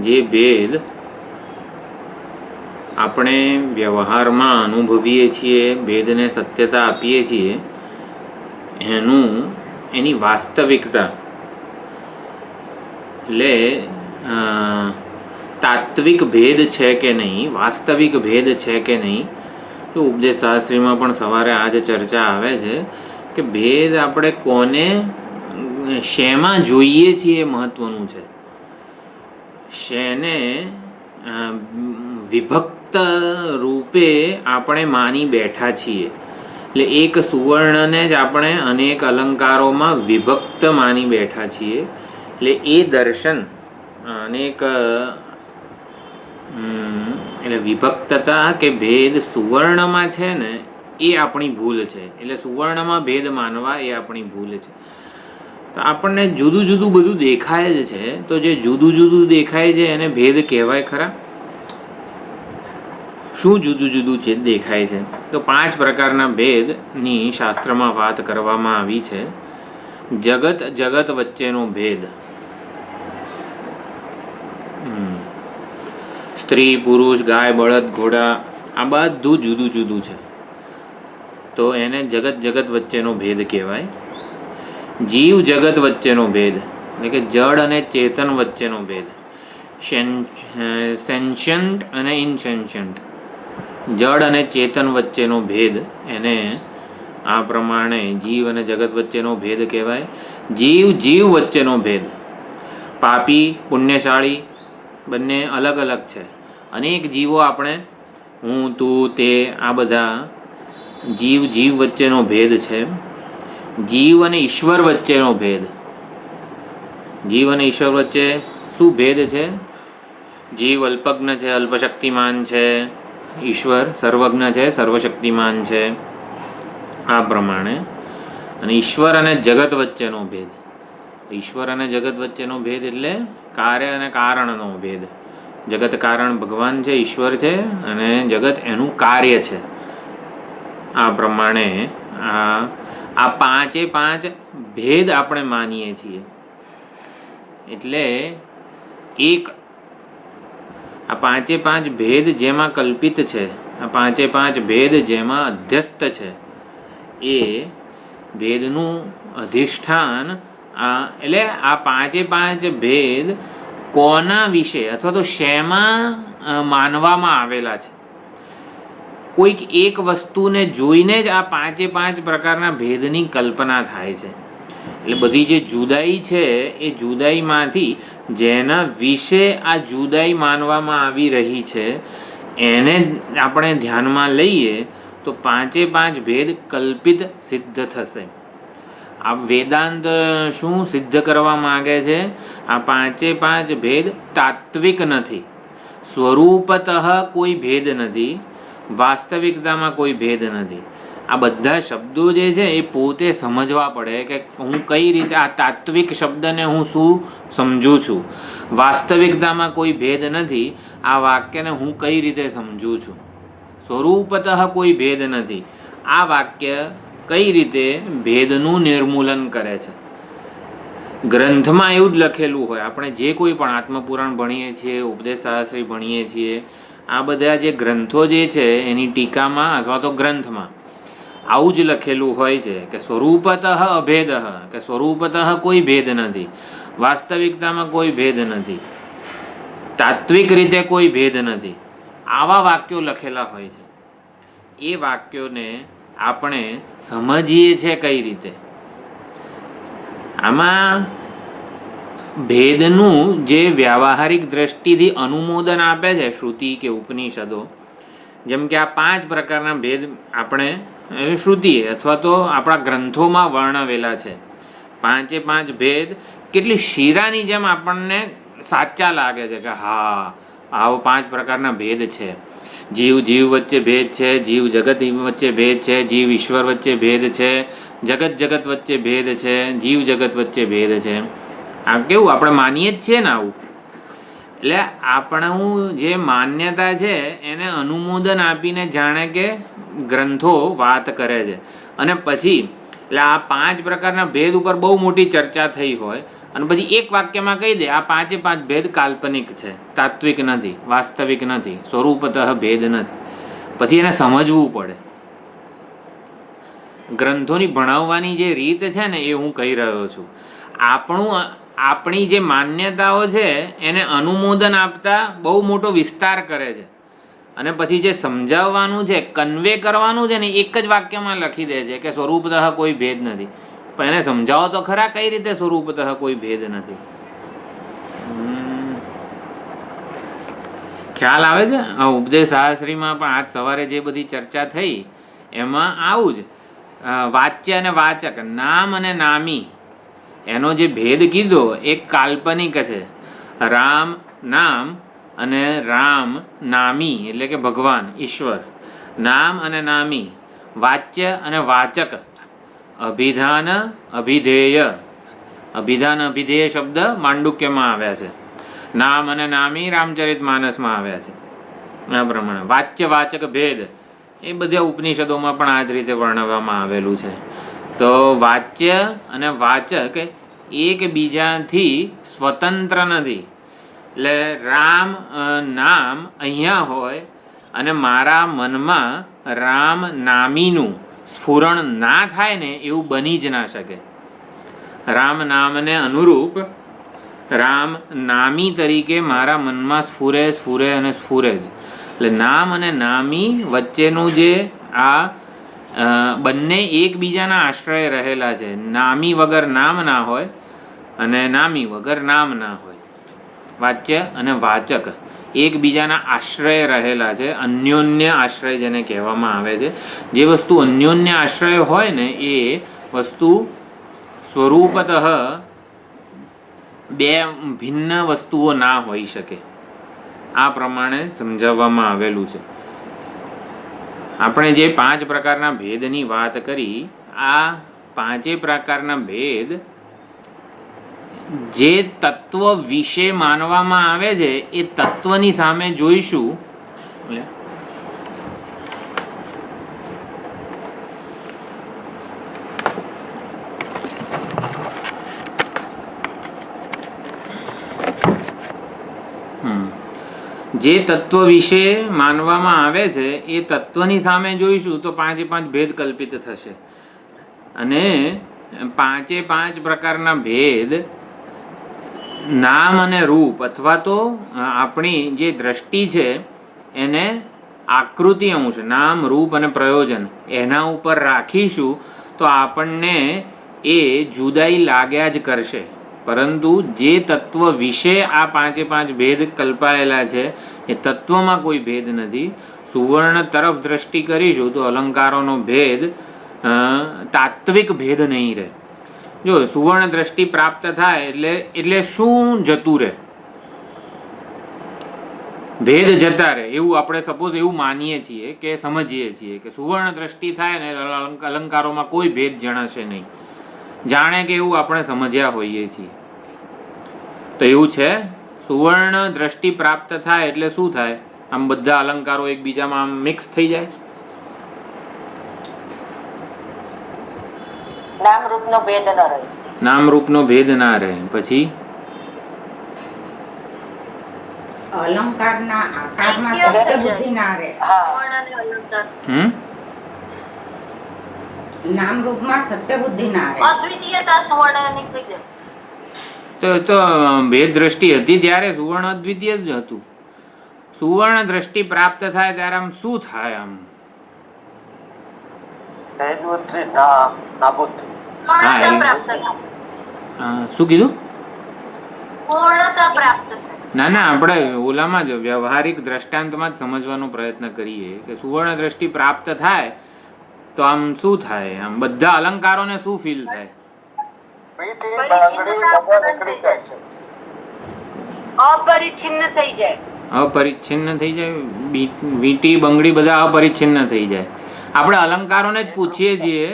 જે ભેદ આપણે વ્યવહારમાં અનુભવીએ છીએ, ભેદને સત્યતા આપીએ છીએ, એની વાસ્તવિકતા એટલે તાત્વિક ભેદ છે કે નહીં, વાસ્તવિક ભેદ છે કે નહીં. તો ઉપદેશ શાસ્ત્રીમાં પણ સવારે આ જ ચર્ચા આવે છે કે ભેદ આપણે કોને શેમાં જોઈએ છીએ એ મહત્વનું છે. શેને વિભક્ત રૂપે આપણે માની બેઠા છીએ. એટલે એક સુવર્ણને જ આપણે અનેક અલંકારોમાં વિભક્ત માની બેઠા છીએ. એટલે એ દર્શન અનેક એટલે વિભક્તતા કે ભેદ સુવર્ણમાં છે ને એ આપણી ભૂલ છે. એટલે સુવર્ણમાં ભેદ માનવા એ આપણી ભૂલ છે. તો આપણને જુદું જુદું બધું દેખાય જ છે. તો જે જુદું જુદું દેખાય છે એને ભેદ કહેવાય ખરા? શું જુદું જુદું છે દેખાય છે? તો 5 પ્રકારના ભેદની શાસ્ત્રમાં વાત કરવામાં આવી છે. જગત વચ્ચેનો ભેદ, સ્ત્રી પુરુષ ગાય બળદ ઘોડા આ બધું જુદું જુદું છે. તો એને જગત વચ્ચેનો ભેદ કહેવાય. જીવ જગત વચ્ચેનો ભેદ એટલે કે જડ અને ચેતન વચ્ચેનો ભેદ, સેન્શન્ટ અને ઇનસેન્શન્ટ, જડ અને ચેતન વચ્ચેનો ભેદ એને આ પ્રમાણે જીવ અને જગત વચ્ચેનો ભેદ કહેવાય. જીવ વચ્ચેનો ભેદ, પાપી પુણ્યશાળી બંને અલગ અલગ છે. અનેક જીવો આપણે હું તું તે આ બધા જીવ વચ્ચેનો ભેદ છે. જીવ અને ઈશ્વર વચ્ચેનો ભેદ, જીવ અને ઈશ્વર વચ્ચે શું ભેદ છે? જીવ અલ્પજ્ઞ છે, અલ્પશક્તિમાન છે. ઈશ્વર સર્વજ્ઞ છે, સર્વશક્તિમાન છે. આ પ્રમાણે. અને ઈશ્વર અને જગત વચ્ચેનો ભેદ, ઈશ્વર અને જગત વચ્ચેનો ભેદ એટલે કાર્ય અને કારણનો ભેદ. જગત કારણ ભગવાન છે, ઈશ્વર છે, અને જગત એનું કાર્ય છે. આ પ્રમાણે આ 5 ભેદ આપણે માનીએ છીએ. એટલે એક આ 5 ભેદ જેમાં કલ્પિત છે, આ 5 ભેદ જેમાં અધ્યસ્ત છે, એ ભેદનું અધિષ્ઠાન એટલે આ 5 ભેદ કોના વિશે અથવા તો શેમાં માનવામાં આવેલા છે. કોઈક એક વસ્તુને જોઈને જ આ 5 પ્રકારના ભેદની કલ્પના થાય છે. એટલે બધી જે જુદાઈ છે એ જુદાઈમાંથી જેના વિશે આ જુદાઈ માનવામાં આવી રહી છે એને આપણે ધ્યાનમાં લઈએ તો 5 ભેદ કલ્પિત સિદ્ધ થશે. આ વેદાંત શું સિદ્ધ કરવા માગે છે? આ 5 ભેદ તાત્વિક નથી, સ્વરૂપતઃ કોઈ ભેદ નથી, વાસ્તવિકતામાં કોઈ ભેદ નથી. આ બધા શબ્દો જે છે એ પોતે સમજવા પડે કે હું કઈ રીતે આ તાત્વિક શબ્દને હું શું સમજું છું, વાસ્તવિકતામાં કોઈ ભેદ નથી આ વાક્યને હું કઈ રીતે સમજું છું. સ્વરૂપતઃ કોઈ ભેદ નથી આ વાક્ય કઈ રીતે ભેદનું નિર્મૂલન કરે છે. ગ્રંથમાં એવું જ લખેલું હોય. આપણે જે કોઈ પણ આત્મપુરાણ ભણીએ છીએ, ઉપદેશ શાસ્ત્રી ભણીએ છીએ, આ બધા જે ગ્રંથો જે છે એની ટીકામાં અથવા તો ગ્રંથમાં આવું જ લખેલું હોય છે કે સ્વરૂપતઃ અભેદ, કે સ્વરૂપતઃ કોઈ ભેદ નથી, વાસ્તવિકતામાં કોઈ ભેદ નથી, તાત્વિક રીતે કોઈ ભેદ નથી. આવા વાક્યો લખેલા હોય છે. એ વાક્યોને આપણે સમજીએ છીએ કઈ રીતે? આમાં ભેદનું જે વ્યાવહારિક દ્રષ્ટિથી અનુમોદન આપે છે શ્રુતિ કે ઉપનિષદો, જેમ કે આ 5 પ્રકારના ભેદ આપણે શ્રુતિએ અથવા તો આપણા ગ્રંથોમાં વર્ણવેલા છે. 5 ભેદ કેટલી શીરાની જેમ આપણને સાચા લાગે છે કે હા આવો 5 પ્રકારના ભેદ છે. જીવ વચ્ચે ભેદ છે, જીવ જગત વચ્ચે ભેદ છે, જીવ ઈશ્વર વચ્ચે ભેદ છે, જગત વચ્ચે ભેદ છે, જીવ જગત વચ્ચે ભેદ છે. આ કેવું આપણે માનીએ જ છીએ ને આવું. એટલે આપણું જે માન્યતા છે એને અનુમોદન આપીને જાણે કે ગ્રંથો વાત કરે છે. અને પછી એટલે આ 5 પ્રકારના ભેદ ઉપર બહુ મોટી ચર્ચા થઈ હોય અને પછી એક વાક્યમાં કહી દે આ પાંચે પાંચ ભેદ કાલ્પનિક છે, તાત્વિક નથી, વાસ્તવિક નથી, સ્વરૂપતઃ ભેદ નથી, પછી એને સમજવું પડે. ગ્રંથોની ભણાવવાની જે રીત છે ને એ હું કહી રહ્યો છું. આપણી જે માન્યતાઓ છે એને અનુમોદન આપતા બહુ મોટો વિસ્તાર કરે છે, અને પછી જે સમજાવવાનું છે, કન્વે કરવાનું છે ને એક જ વાક્યમાં લખી દે છે કે સ્વરૂપતઃ કોઈ ભેદ નથી. પણ એને સમજાવો તો ખરા કઈ રીતે સ્વરૂપતઃ કોઈ ભેદ નથી. ખ્યાલ આવે છે? ઉપદેશ શાસ્ત્રીમાં પણ આજ સવારે જે બધી ચર્ચા થઈ એમાં આવું જ વાચ્ય અને વાચક, નામ અને નામી, એનો જે ભેદ કીધો એક કાલ્પનિક છે. રામ નામ અને રામ નામી એટલે કે ભગવાન ઈશ્વર. નામ અને નામી, વાચ્ય અને વાચક, અભિધાન અભિધેય. અભિધાન અભિધેય શબ્દ માંડુક્યમાં આવ્યા છે. નામ અને નામી રામચરિત માનસમાં આવ્યા છે. આ પ્રમાણે વાચ્ય વાચક ભેદ એ બધા ઉપનિષદોમાં પણ આ જ રીતે વર્ણવવામાં આવેલું છે. તો વાચ્ય અને વાચક એકબીજાથી સ્વતંત્ર નથી. એટલે રામ નામ અહીંયા હોય અને મારા મનમાં રામ નામીનું સ્ફુરણ ના થાય ને એવું બની જ ના શકે. રામ નામને અનુરૂપ રામ નામી તરીકે મારા મનમાં સ્ફુરે અને સ્ફુરે જ. એટલે નામ અને નામી વચ્ચેનું જે આ બંને એકબીજાના આશ્રય રહેલા છે. નામી વગર નામ ના હોય અને નામી વગર નામ ના હોય. વાચ્ય અને વાચક એકબીજાના આશ્રય રહેલા છે. અન્યોન્ય આશ્રય જેને કહેવામાં આવે છે. જે વસ્તુ અન્યોન્ય આશ્રય હોય ને એ વસ્તુ સ્વરૂપતઃ બે ભિન્ન વસ્તુઓ ના હોઈ શકે. આ પ્રમાણે સમજાવવામાં આવેલું છે. આપણે જે 5 પ્રકારના ભેદની વાત કરી, આ 5 પ્રકારના ભેદ જે તત્વ વિશે માનવામાં આવે છે એ તત્વની સામે જોઈશું. જે તત્વ વિશે માનવામાં આવે છે એ તત્વની સામે જોઈશું તો 5 ભેદ કલ્પિત થશે. અને 5 પ્રકારના ભેદ નામ અને રૂપ અથવા તો આપણી જે દ્રષ્ટિ છે એને આકૃતિ અંશ, નામ રૂપ અને પ્રયોજન એના ઉપર રાખીશું તો આપણને એ જુદાઈ લાગ્યા જ કરશે. પરંતુ જે તત્વ વિશે આ 5 ભેદ કલ્પાયેલા છે એ તત્વમાં કોઈ ભેદ નથી. સુવર્ણ તરફ દ્રષ્ટિ કરીશું તો અલંકારોનો ભેદ તાત્વિક ભેદ નહીં રહે. જો સુવર્ણ દ્રષ્ટિ પ્રાપ્ત થાય એટલે શું જતું રહે? ભેદ જતા રહે એવું આપણે સપોઝ એવું માનીએ છીએ કે સમજીએ છીએ કે સુવર્ણ દ્રષ્ટિ થાય ને અલંકારોમાં કોઈ ભેદ જણાશે નહીં. જાણે કે એવું આપણે સમજ્યા હોઈએ છીએ. તો એવું છે? સુવર્ણ દ્રષ્ટિ પ્રાપ્ત થાય એટલે શું થાય? આમ બધા અલંકારો એકબીજામાં આમ મિક્સ થઈ જાય. નામ રૂપનો ભેદ ન રહે. નામ રૂપનો ભેદ ના રહે. પછી અલંકારના આકારમાં સત્ય બુદ્ધિ ના રહે. નામ રૂપમાં સત્ય બુદ્ધિ ના રહે. અદ્વિતીયતા સુવર્ણની થઈ જાય. તો ભેદ દ્રષ્ટિ હતી ત્યારે સુવર્ણ અદ્વિતીય જ હતું. સુવર્ણ દ્રષ્ટિ પ્રાપ્ત થાય ત્યારે આમ શું થાય? આમ શું કીધું? ના આપણે ઓલામાં જ વ્યવહારિક દ્રષ્ટાંતમાં જ સમજવાનો પ્રયત્ન કરીએ કે સુવર્ણ દ્રષ્ટિ પ્રાપ્ત થાય તો આમ શું થાય? આમ બધા અલંકારોને શું ફીલ થાય? અપરિચ્છિન્ન થઈ જાય. અપરિચ્છિન્ન થઈ જાય. વીંટી બંગડી બધા અપરિચ્છિન્ન થઈ જાય. આપણે અલંકારોને જ પૂછીએ છીએ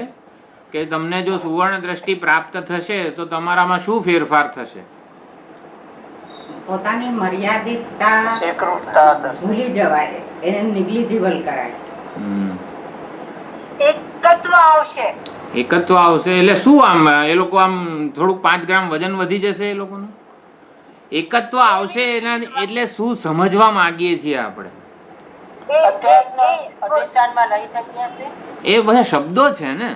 કે તમને જો સુવર્ણ દ્રષ્ટિ પ્રાપ્ત થશે તો તમારામાં શું ફેરફાર થશે? પોતાની મર્યાદિતતા ભૂલી જવાય, એને નિગ્લિજિબલ કરાય. એકત્વ આવશે. એકત્વ આવશે એટલે શું? આમ એ લોકો આમ થોડુંક 5 ગ્રામ વજન વધી જશે એ લોકોનું. એકત્વ આવશે એના એટલે શું સમજવા માંગીએ છીએ આપણે? અધિષ્ઠાનમાં લઈ થકી હશે. એ બધા શબ્દો છે ને,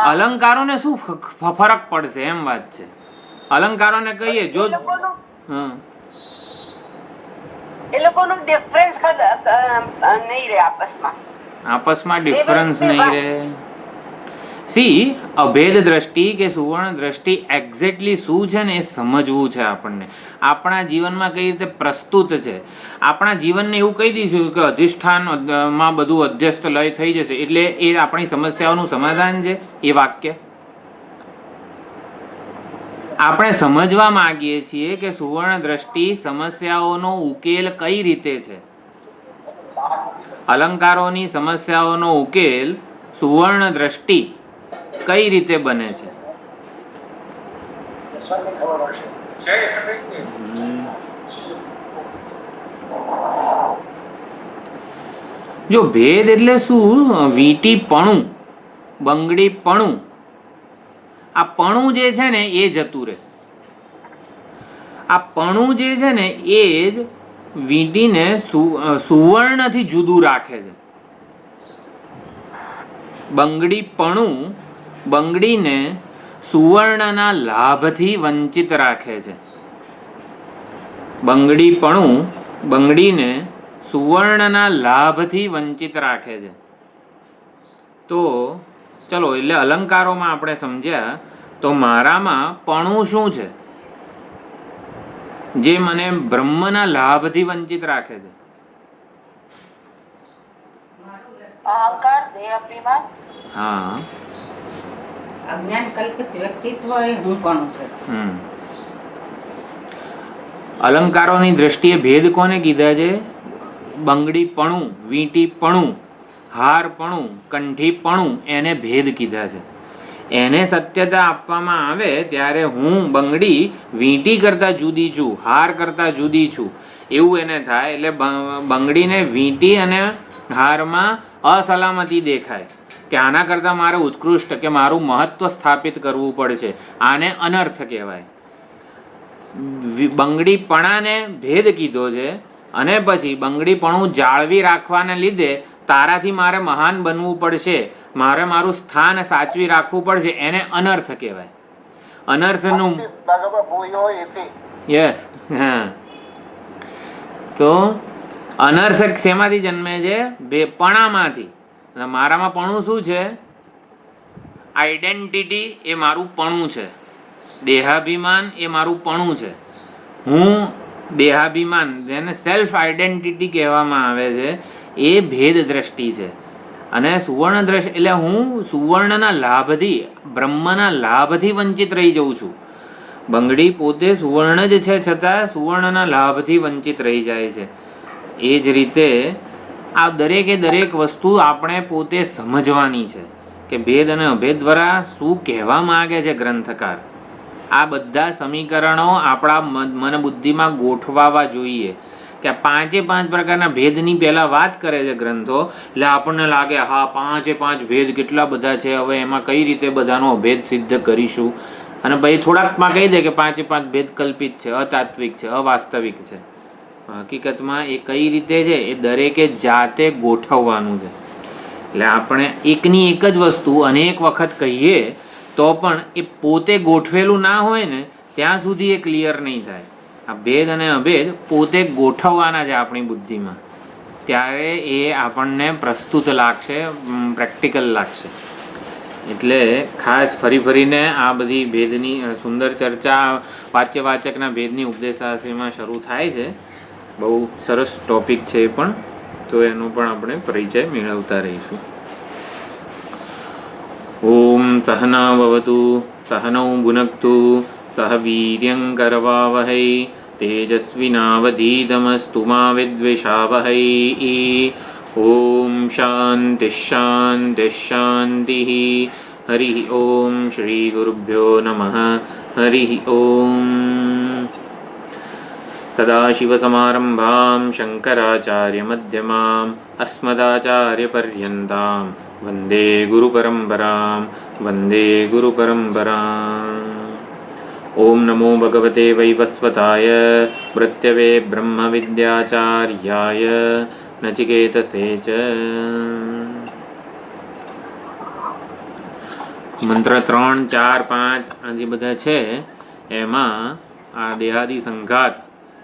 અલંકારોને શું ફરક પડશે એમ વાત છે. અલંકારોને કહીએ જો હા એ લોકોનું ડિફરન્સ નહીં રહે આપસમાં ડિફરન્સ નહીં રહે. સી અભેદ દ્રષ્ટિ કે સુવર્ણ દ્રષ્ટિ એક્ઝેક્ટલી શું છે ને એ સમજવું છે આપણને. આપણા જીવનમાં કઈ રીતે પ્રસ્તુત છે. આપણા જીવનને એવું કહી દઈશું કે અધિષ્ઠાનમાં બધું અધ્યસ્ત લય થઈ જશે એટલે એ આપણી સમસ્યાઓનું સમાધાન છે એ વાક્ય. આપણે સમજવા માંગીએ છીએ કે સુવર્ણ દ્રષ્ટિ સમસ્યાઓનો ઉકેલ કઈ રીતે છે. અલંકારોની સમસ્યાઓનો ઉકેલ સુવર્ણ દ્રષ્ટિ કઈ રીતે બને છે. જો ભેદ એટલે શું? વીંટીપણું, બંગડીપણું. આ પણું જે છે ને એ જતું રહે. આ પણું જે છે ને એ જ વીંટીને સુવર્ણથી જુદું રાખે છે. બંગડીપણું બંગડીને સુવર્ણના લાભથી વંચિત રાખે છે. બંગડીપણું બંગડીને સુવર્ણના લાભથી વંચિત રાખે છે. તો ચલો એટલે અલંકારોમાં આપણે સમજ્યા તો મારામાં પણું શું છે જે મને બ્રહ્મના લાભથી વંચિત રાખે છે? અહંકાર, દેહ અભિમાન. હા, અજ્ઞાન કલ્પિત વ્યક્તિત્વ એ હું પણ છે. અલંકારોની દ્રષ્ટિએ ભેદ કોને કીધા છે? બંગડીપણું, વીંટીપણું, હારપણું, કંઠીપણું એને ભેદ કીધા છે. એને સત્યતા આપવામાં આવે ત્યારે હું બંગડી વીંટી કરતાં જુદી છું, હાર કરતાં જુદી છું એવું એને થાય. એટલે બંગડીને વીંટી અને હારમાં અસલામતી દેખાય કે આના કરતાં મારે ઉત્કૃષ્ટ કે મારું મહત્વ સ્થાપિત કરવું પડશે. આને અનર્થ કહેવાય. બંગડીપણાને ભેદ કીધો છે અને પછી બંગડીપણું જાળવી રાખવાને લીધે તારાથી મારે મહાન બનવું પડશે, મારે મારું સ્થાન સાચવી રાખવું પડશે, એને અનર્થ કહેવાય. અનર્થનું યસ હા. તો અનર્થ શેમાંથી જન્મે છે? પણામાંથી. મારામાં પણું શું છે? આઈડેન્ટિટી એ મારું પણું છે. દેહાભિમાન એ મારું પણું છે. હું દેહાભિમાન જેને સેલ્ફ આઈડેન્ટિટી કહેવામાં આવે છે એ ભેદ દ્રષ્ટિ છે. અને સુવર્ણ દ્રષ્ટિ એટલે હું સુવર્ણના લાભથી, બ્રહ્મના લાભથી વંચિત રહી જઉં છું. બંગડી પોતે સુવર્ણ જ છે છતાં સુવર્ણના લાભથી વંચિત રહી જાય છે. એ જ રીતે આ દરેકે દરેક વસ્તુ આપણે પોતે સમજવાની છે કે ભેદ અને અભેદ દ્વારા શું કહેવા માગે છે ગ્રંથકાર. આ બધા સમીકરણો આપણા મન બુદ્ધિમાં ગોઠવાવા જોઈએ કે 5 પ્રકારના ભેદની પહેલાં વાત કરે છે ગ્રંથો એટલે આપણને લાગે હા 5 ભેદ કેટલા બધા છે, હવે એમાં કઈ રીતે બધાનો અભેદ સિદ્ધ કરીશું. અને પછી થોડાકમાં કહી દે કે 5 ભેદ કલ્પિત છે, અતાત્વિક છે, અવાસ્તવિક છે. હકીકતમાં એ કઈ રીતે છે એ દરેકે જાતે ગોઠવવાનું છે. એટલે આપણે એકની એક જ વસ્તુ અનેક વખત કહીએ તો પણ એ પોતે ગોઠવેલું ના હોય ને ત્યાં સુધી એ ક્લિયર નહીં થાય. આ ભેદ અને અભેદ પોતે ગોઠવવાના છે આપણી બુદ્ધિમાં, ત્યારે એ આપણને પ્રસ્તુત લાગશે, પ્રેક્ટિકલ લાગશે. એટલે ખાસ ફરીને આ બધી ભેદની સુંદર ચર્ચા વાચ્યવાચકના ભેદની ઉપદેશાશ્રીમાં શરૂ થાય છે. બહુ સરસ ટોપિક છે એ પણ, તો એનો પણ આપણે પરિચય મેળવતા રહીશું. ઓમ સહના ભવતુ સહનૌ ભુનક્તુ સહ વીર્યં કરવાવહૈ તેજસ્વિનાવધીતમસ્તુ મા વિદ્વિષાવહૈ. ઓમ શાંતિ શાંતિ શાંતિ. હરિ ઓમ શ્રી ગુરુભ્યો નમઃ. હરિ ઓમ. સદાશિવસમારંભાં શંકરાચાર્યમધ્યમાम् अस्मदाचार्यपर्यन्तां વંદે ગુરુપરંપરાં વંદે ગુરુપરંપરાં. ઓમ નમો ભગવતે વૈવસ્વતાય મૃત્યવે બ્રહ્મવિદ્યાચાર્યાય નચિકેતસે ચ. મંત્ર 3, 4, 5 આ જે બધા છે એમાં આ દેહાદિ સંઘાત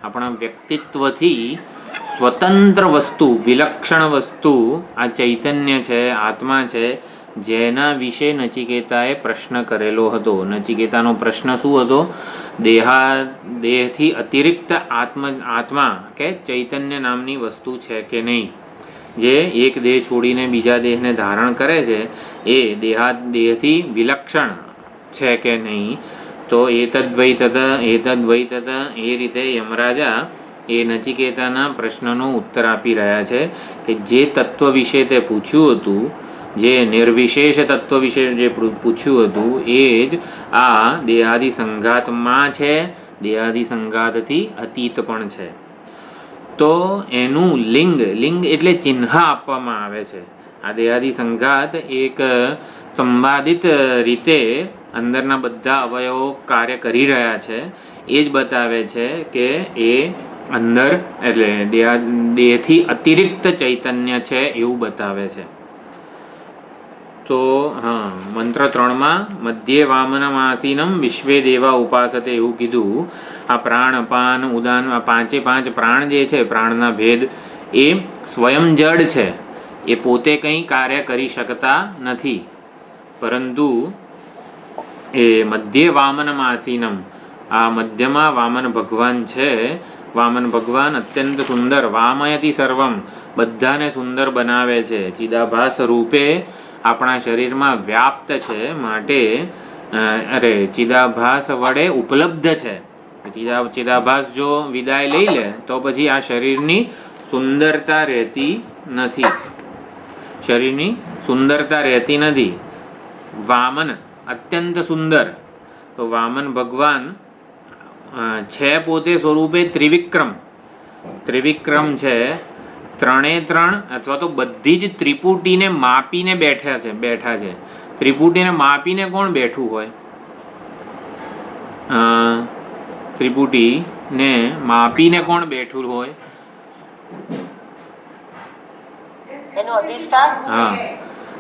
આપણા વ્યક્તિત્વથી સ્વતંત્ર વસ્તુ, વિલક્ષણ વસ્તુ આ ચૈતન્ય છે, આત્મા છે, જેના વિશે નચિકેતાએ પ્રશ્ન કરેલો હતો. નચિકેતાનો પ્રશ્ન શું હતો? દેહથી અતિરિક્ત આત્મા કે ચૈતન્ય નામની વસ્તુ છે કે નહીં, જે એક દેહ છોડીને બીજા દેહને ધારણ કરે છે એ દેહથી વિલક્ષણ છે કે નહીં. તો એતદ્વૈ તત એ રીતે યમરાજા એ નચિકેતાના પ્રશ્નનો ઉત્તર આપી રહ્યા છે કે જે તત્વ વિશે તે પૂછ્યું હતું, જે નિર્વિશેષ તત્વ વિશે જે પૂછ્યું હતું એ જ આ દેહાદિ સંઘાતમાં છે, દેહાદિ સંઘાતથી અતીત પણ છે. તો એનું લિંગ એટલે ચિહ્ન આપવામાં આવે છે. આ દેહાદિ સંઘાત એક સંવાદિત રીતે અંદરના બધા અવયવો કાર્ય કરી રહ્યા છે એ જ બતાવે છે કે એ અંદર એટલે દેહથી અતિરિક્ત ચૈતન્ય છે એવું બતાવે છે. તો હા, મંત્ર 3માં મધ્યે વામનમાસીનમ વિશ્વે દેવા ઉપાસતે એવું કીધું. આ પ્રાણ, અપાન, ઉદાન, આ 5 પ્રાણ જે છે, પ્રાણના ભેદ એ સ્વયં જડ છે, એ પોતે કંઈ કાર્ય કરી શકતા નથી. પરંતુ એ મધ્યે વામનમાસીનમ, આ મધ્યમાં વામન ભગવાન છે. વામન ભગવાન અત્યંત સુંદર, વામયતિ સર્વમ, બધાને સુંદર બનાવે છે. ચિદાભાસ રૂપે આપણા શરીરમાં વ્યાપ્ત છે, માટે ચિદાભાસ વડે ઉપલબ્ધ છે. ચિદાભાસ જો વિદાય લઈ લે તો પછી આ શરીરની સુંદરતા રહેતી નથી. શરીરની સુંદરતા રહેતી નથી. વામન અત્યંત સુંદર. તો વામન ભગવાન છે પોતે સ્વરૂપે ત્રિવિક્રમ છે. 3 અથવા તો બધી જ ત્રિપુટીને માપીને બેઠા છે. ત્રિપુટીને માપીને કોણ બેઠું હોય? ત્રિપુટીને માપીને કોણ બેઠું હોય? એનું અધિષ્ઠાન. હા,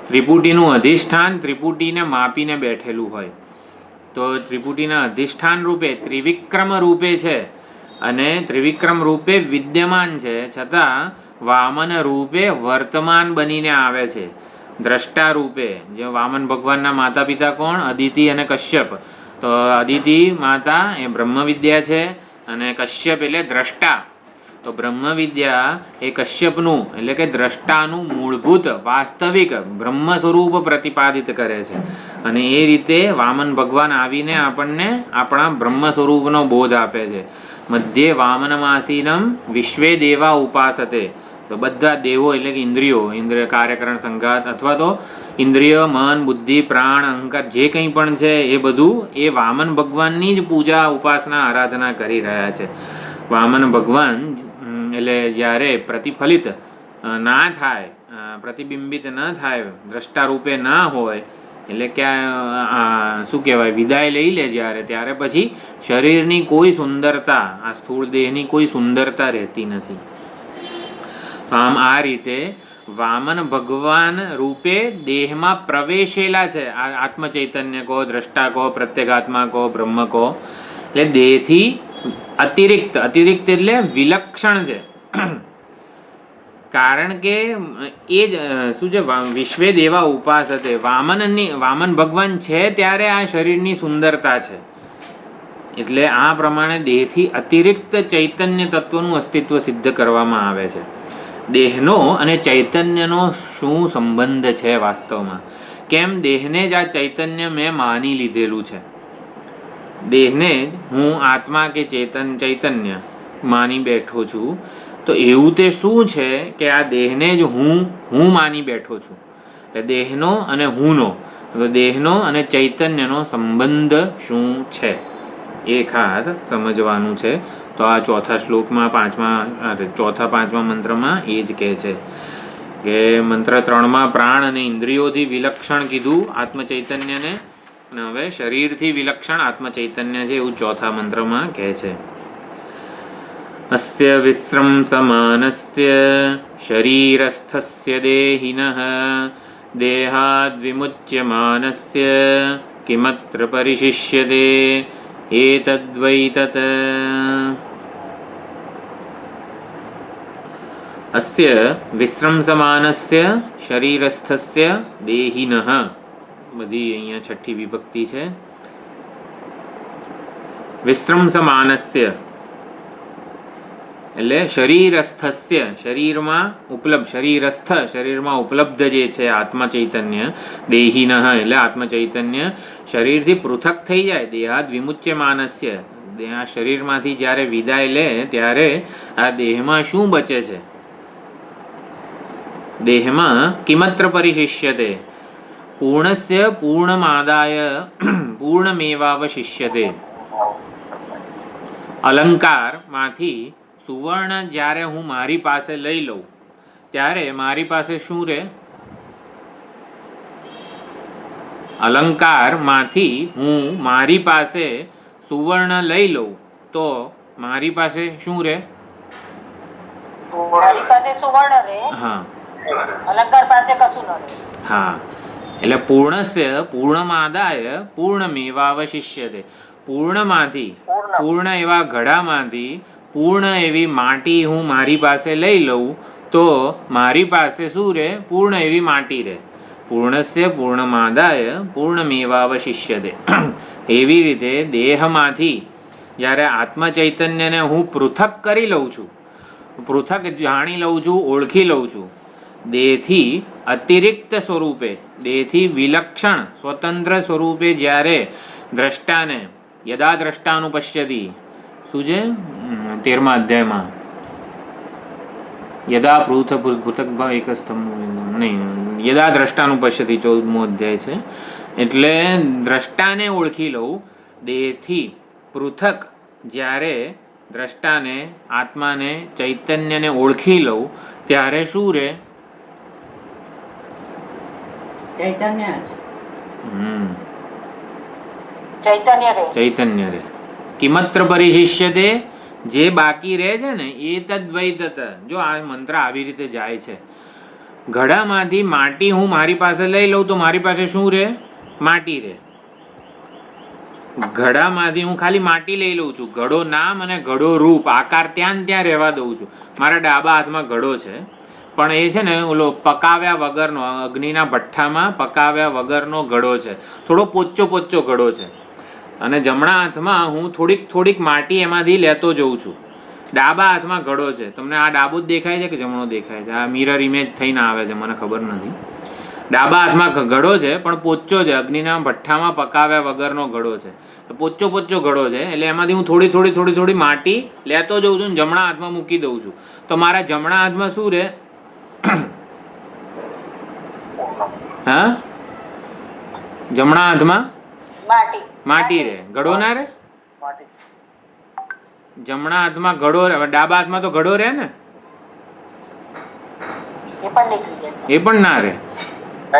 ત્રિપુટીનું અધિષ્ઠાન ત્રિપુટીને માપીને બેઠેલું હોય. તો ત્રિપુટીના અધિષ્ઠાન રૂપે ત્રિવિક્રમ રૂપે છે અને ત્રિવિક્રમ રૂપે વિદ્યમાન છે, છતાં વામન રૂપે વર્તમાન બનીને આવે છે. દ્રષ્ટા રૂપે, જે વામન ભગવાનના માતા પિતા કોણ? અદિતિ અને કશ્યપ. તો અદિતિ માતા એ બ્રહ્મવિદ્યા છે અને કશ્યપ એટલે દ્રષ્ટા. તો બ્રહ્મવિદ્યા એ કશ્યપનું એટલે કે દ્રષ્ટાનું મૂળભૂત વાસ્તવિક બ્રહ્મ સ્વરૂપ પ્રતિપાદિત કરે છે. અને એ રીતે વામન ભગવાન આવીને આપણને આપણા બ્રહ્મ સ્વરૂપનો બોધ આપે છે. મધ્યે વામનમાસીનમ વિશ્વે દેવા ઉપાસતે. તો બધા દેવો એટલે કે ઇન્દ્રિય કાર્યકરણ સંઘાત અથવા તો ઇન્દ્રિય, મન, બુદ્ધિ, પ્રાણ, અહંકાર જે કંઈ પણ છે એ બધું એ વામન ભગવાનની જ પૂજા, ઉપાસના, આરાધના કરી રહ્યા છે. વામન ભગવાન એટલે જ્યારે પ્રતિફલિત ના થાય, પ્રતિબિંબિત ન થાય, દ્રષ્ટા રૂપે ના હોય, એટલે ક્યાં શું કહેવાય, વિદાય લઈ લે જ્યારે, ત્યારે પછી શરીરની કોઈ સુંદરતા, આ સ્થૂળ દેહની કોઈ સુંદરતા રહેતી નથી. આમ આ રીતે વામન ભગવાન રૂપે દેહમાં પ્રવેશેલા છે. આ આત્મચૈતન્ય કહો, દ્રષ્ટા કહો, પ્રત્યેગાત્મા કહો, બ્રહ્મ કહો, એટલે દેહથી અતિરિક્ત એટલે વિલક્ષણ છે. કારણ કે એ જ શું છે, વિશ્વે દેવા ઉપાસતે, વામન ભગવાન છે ત્યારે આ શરીરની સુંદરતા છે. એટલે આ પ્રમાણે દેહથી અતિરિક્ત ચૈતન્ય તત્વનું અસ્તિત્વ સિદ્ધ કરવામાં આવે છે. દેહનો અને ચૈતન્યનો શું સંબંધ છે વાસ્તવમાં? કેમ દેહને જ આ ચૈતન્ય મેં માની લીધેલું છે? દેહને જ હું આત્મા કે ચૈતન્ય માની બેઠો છું. તો એવું તે શું છે કે આ દેહને જ હું માની બેઠો છું? એટલે દેહનો અને હુંનો, તો દેહનો અને ચૈતન્યનો સંબંધ શું છે એ ખાસ સમજવાનું છે. તો આ ચોથા શ્લોકમાં 5મા મંત્રમાં એ જ કહે છે. કે મંત્ર 3માં પ્રાણ અને ઇન્દ્રિયોથી વિલક્ષણ કીધું આત્મચૈતન્યને, અને હવે શરીરથી વિલક્ષણ આત્મચૈતન્ય છે એવું ચોથા મંત્રમાં કહે છે. અસ્ય વિસ્રંસમાનસ્ય શરીરસ્થસ્ય દેહિનઃ દેહાદ વિમુચ્યમાનસ્ય કિમત્ર પરિશિષ્યતે એતદ્વૈ તત. અસ્ય વિસ્રંસમાનસ્ય શરીરસ્થસ્ય દેહિનઃ, બધી અહીંયા છઠ્ઠી વિભક્તિ છે. વિસ્રંસમાનસ્ય એટલે શરીરસ્થસ્ય, શરીરમાં ઉપલબ્ધ, શરીરસ્થ શરીરમાં ઉપલબ્ધ જે છે આત્મા ચૈતન્ય, દેહિનઃ એટલે આત્મા ચૈતન્ય શરીરથી પૃથક થઈ જાય. દેહાદ વિમુચ્યમાનસ્ય, આ શરીરમાંથી જ્યારે વિદાય લે ત્યારે આ દેહમાં શું બચે છે? દેહમાં કિમત્ર પરિશિષ્યતે, પૂર્ણસ્ય પૂર્ણમાદાય પૂર્ણમેવાવશિષ્યતે. અલંકારમાંથી સુવર્ણ જ્યારે હું મારી પાસે લઈ લઉં ત્યારે મારી પાસે શું રહે? અલંકારમાંથી હું મારી પાસે સુવર્ણ લઈ લઉં તો મારી પાસે શું રહે? મારી પાસે સુવર્ણ રહે, હા, અલંકાર પાસે કશું ન રહે. હા, એટલે પૂર્ણસ્ય પૂર્ણમાદાય પૂર્ણમેવાવશિષ્યતે. પૂર્ણમાંથી, પૂર્ણ એવા ઘડામાંથી પૂર્ણ એવી માટી હું મારી પાસે લઈ લઉં તો મારી પાસે શું રહે? પૂર્ણ એવી માટી રહે. પૂર્ણસ્ય પૂર્ણમાદાય પૂર્ણમેવાવશિષ્યતે. એવી રીતે દેહમાંથી જ્યારે આત્મચૈતન્યને હું પૃથક કરી લઉં છું, પૃથક જાણી લઉં છું, ઓળખી લઉં છું, દેહથી અતિરિક્ત સ્વરૂપે, દેહથી વિલક્ષણ સ્વતંત્ર સ્વરૂપે જ્યારે દ્રષ્ટાને યદા દ્રષ્ટાનું પશ્યતિ, શું છે 13મા અધ્યાયમાં? યદા પૃથક ભાવ એક સ્તંભ નહીં, યદા દ્રષ્ટાનું પશ્યતિ 14મો અધ્યાય છે. એટલે દ્રષ્ટાને ઓળખી લઉં, દેહથી પૃથક જ્યારે દ્રષ્ટાને, આત્માને, ચૈતન્યને ઓળખી લઉં ત્યારે શું રહે? ચૈતન્ય જ. ચૈતન્ય રહે. કિમત્ર પરિશિષ્યતે, જે બાકી રહે છે ને એ તદ્વૈ તત. જો આ મંત્ર આવી રીતે જાય છે, ઘડામાંથી માટી હું મારી પાસે લઈ લઉં તો મારી પાસે શું રહે? માટી રહે. ઘડામાંથી હું ખાલી માટી લઈ લઉં છું, ઘડો નામ અને ઘડો રૂપ આકાર ત્યાં ને ત્યાં રહેવા દઉં છું. મારા ડાબા હાથમાં ઘડો છે, પણ એ છે ને ઓલો પકાવ્યા વગરનો, અગ્નિના ભઠ્ઠામાં પકાવ્યા વગરનો ઘડો છે, થોડો પોચો પોચો ઘડો છે. અને જમણા હાથમાં હું થોડીક થોડીક માટી એમાંથી લેતો જઉં છું. ડાબા હાથમાં ઘડો છે. તમને આ ડાબો જ દેખાય છે કે જમણો દેખાય છે? આ મિરર ઇમેજ થઈને આવે છે, મને ખબર નથી. ડાબા હાથમાં ઘડો છે પણ પોચો છે, અગ્નિના ભઠ્ઠામાં પકાવ્યા વગરનો ઘડો છે, પોચો પોચો ઘડો છે. એટલે એમાંથી હું થોડી થોડી થોડી થોડી માટી લેતો જઉં છું, જમણા હાથમાં મૂકી દઉં છું. તો મારા જમણા હાથમાં શું રહે? હા, જમણા હાથમાં માટી રહે, ઘડો ના રહે. જમણા હાથમાં ઘડો રહે, ડાબા હાથમાં તો ઘડો રહે ને, એ પણ ના રહે.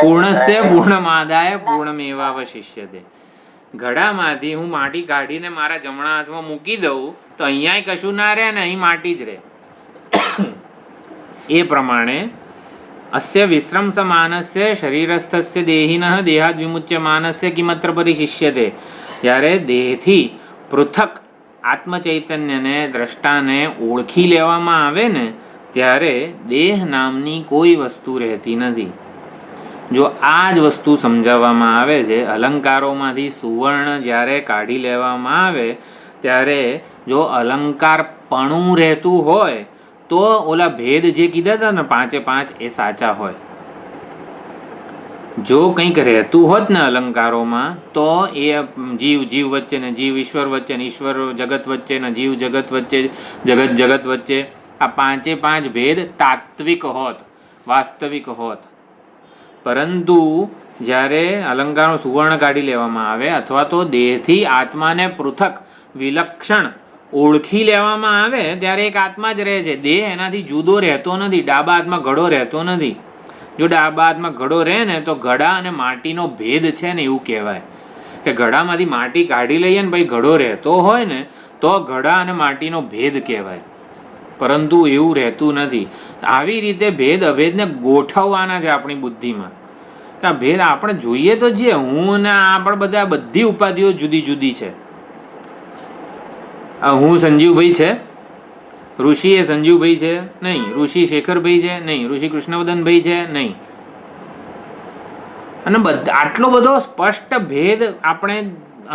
પૂર્ણસ્ય પૂર્ણમાદાય પૂર્ણમેવાવશિષ્યતે. ઘડામાંથી હું માટી કાઢીને મારા જમણા હાથમાં મૂકી દઉં તો અહીંયા કશું ના રહે ને અહીં માટી જ રહે. એ પ્રમાણે અસ્ય વિસ્રંસમાનસ્ય શરીરસ્થસ્ય દેહિનઃ દેહાદ વિમુચ્યમાનસ્ય કિમત્ર પરિશિષ્યતે. જ્યારે દેહથી પૃથક આત્મચૈતન્યને, દ્રષ્ટાને ઓળખી લેવામાં આવે ને ત્યારે દેહ નામની કોઈ વસ્તુ રહેતી નથી. જો આ જ વસ્તુ સમજાવવામાં આવે છે, અલંકારોમાંથી સુવર્ણ જ્યારે કાઢી લેવામાં આવે ત્યારે જો અલંકારપણું રહેતું હોય તો ઓલા ભેદ જે કીધા હતા ને 5 એ 5 એ સાચા હોય. જો કંઈક રહેતું હોત ને અલંકારોમાં તો એ જીવ જીવ વચ્ચે ને જીવ ઈશ્વર વચ્ચે ને ઈશ્વર જગત વચ્ચે ને જીવ જગત વચ્ચે, જગત જગત વચ્ચે આ 5 એ 5 ભેદ તાત્વિક હોત, વાસ્તવિક હોત. પરંતુ જ્યારે અલંકારનો સુવર્ણ કાઢી લેવામાં આવે અથવા તો દેહથી આત્માને પૃથક વિલક્ષણ ઓળખી લેવામાં આવે ત્યારે એક આત્મા જ રહે છે. દેહ એનાથી જુદો રહેતો નથી, ડાબા હાથમાં ઘડો રહેતો નથી. જો ડાબા હાથમાં ઘડો રહે ને તો ઘડા અને માટીનો ભેદ છે ને એવું કહેવાય કે ઘડામાંથી માટી કાઢી લઈએ ને ભાઈ ઘડો રહેતો હોય ને તો ઘડા અને માટીનો ભેદ કહેવાય, પરંતુ એવું રહેતું નથી. આવી રીતે ભેદ અભેદને ગોઠવવાના છે આપણી બુદ્ધિમાં કે આ ભેદ આપણે જોઈએ તો જે હું ને આપણે બધા બધી ઉપાધિઓ જુદી જુદી છે. હું સંજીવભાઈ છે, ઋષિ એ સંજીવભાઈ છે નહીં, ઋષિ શેખરભાઈ છે નહીં, ઋષિ કૃષ્ણવદનભાઈ છે નહીં. અને આટલો બધો સ્પષ્ટ ભેદ આપણે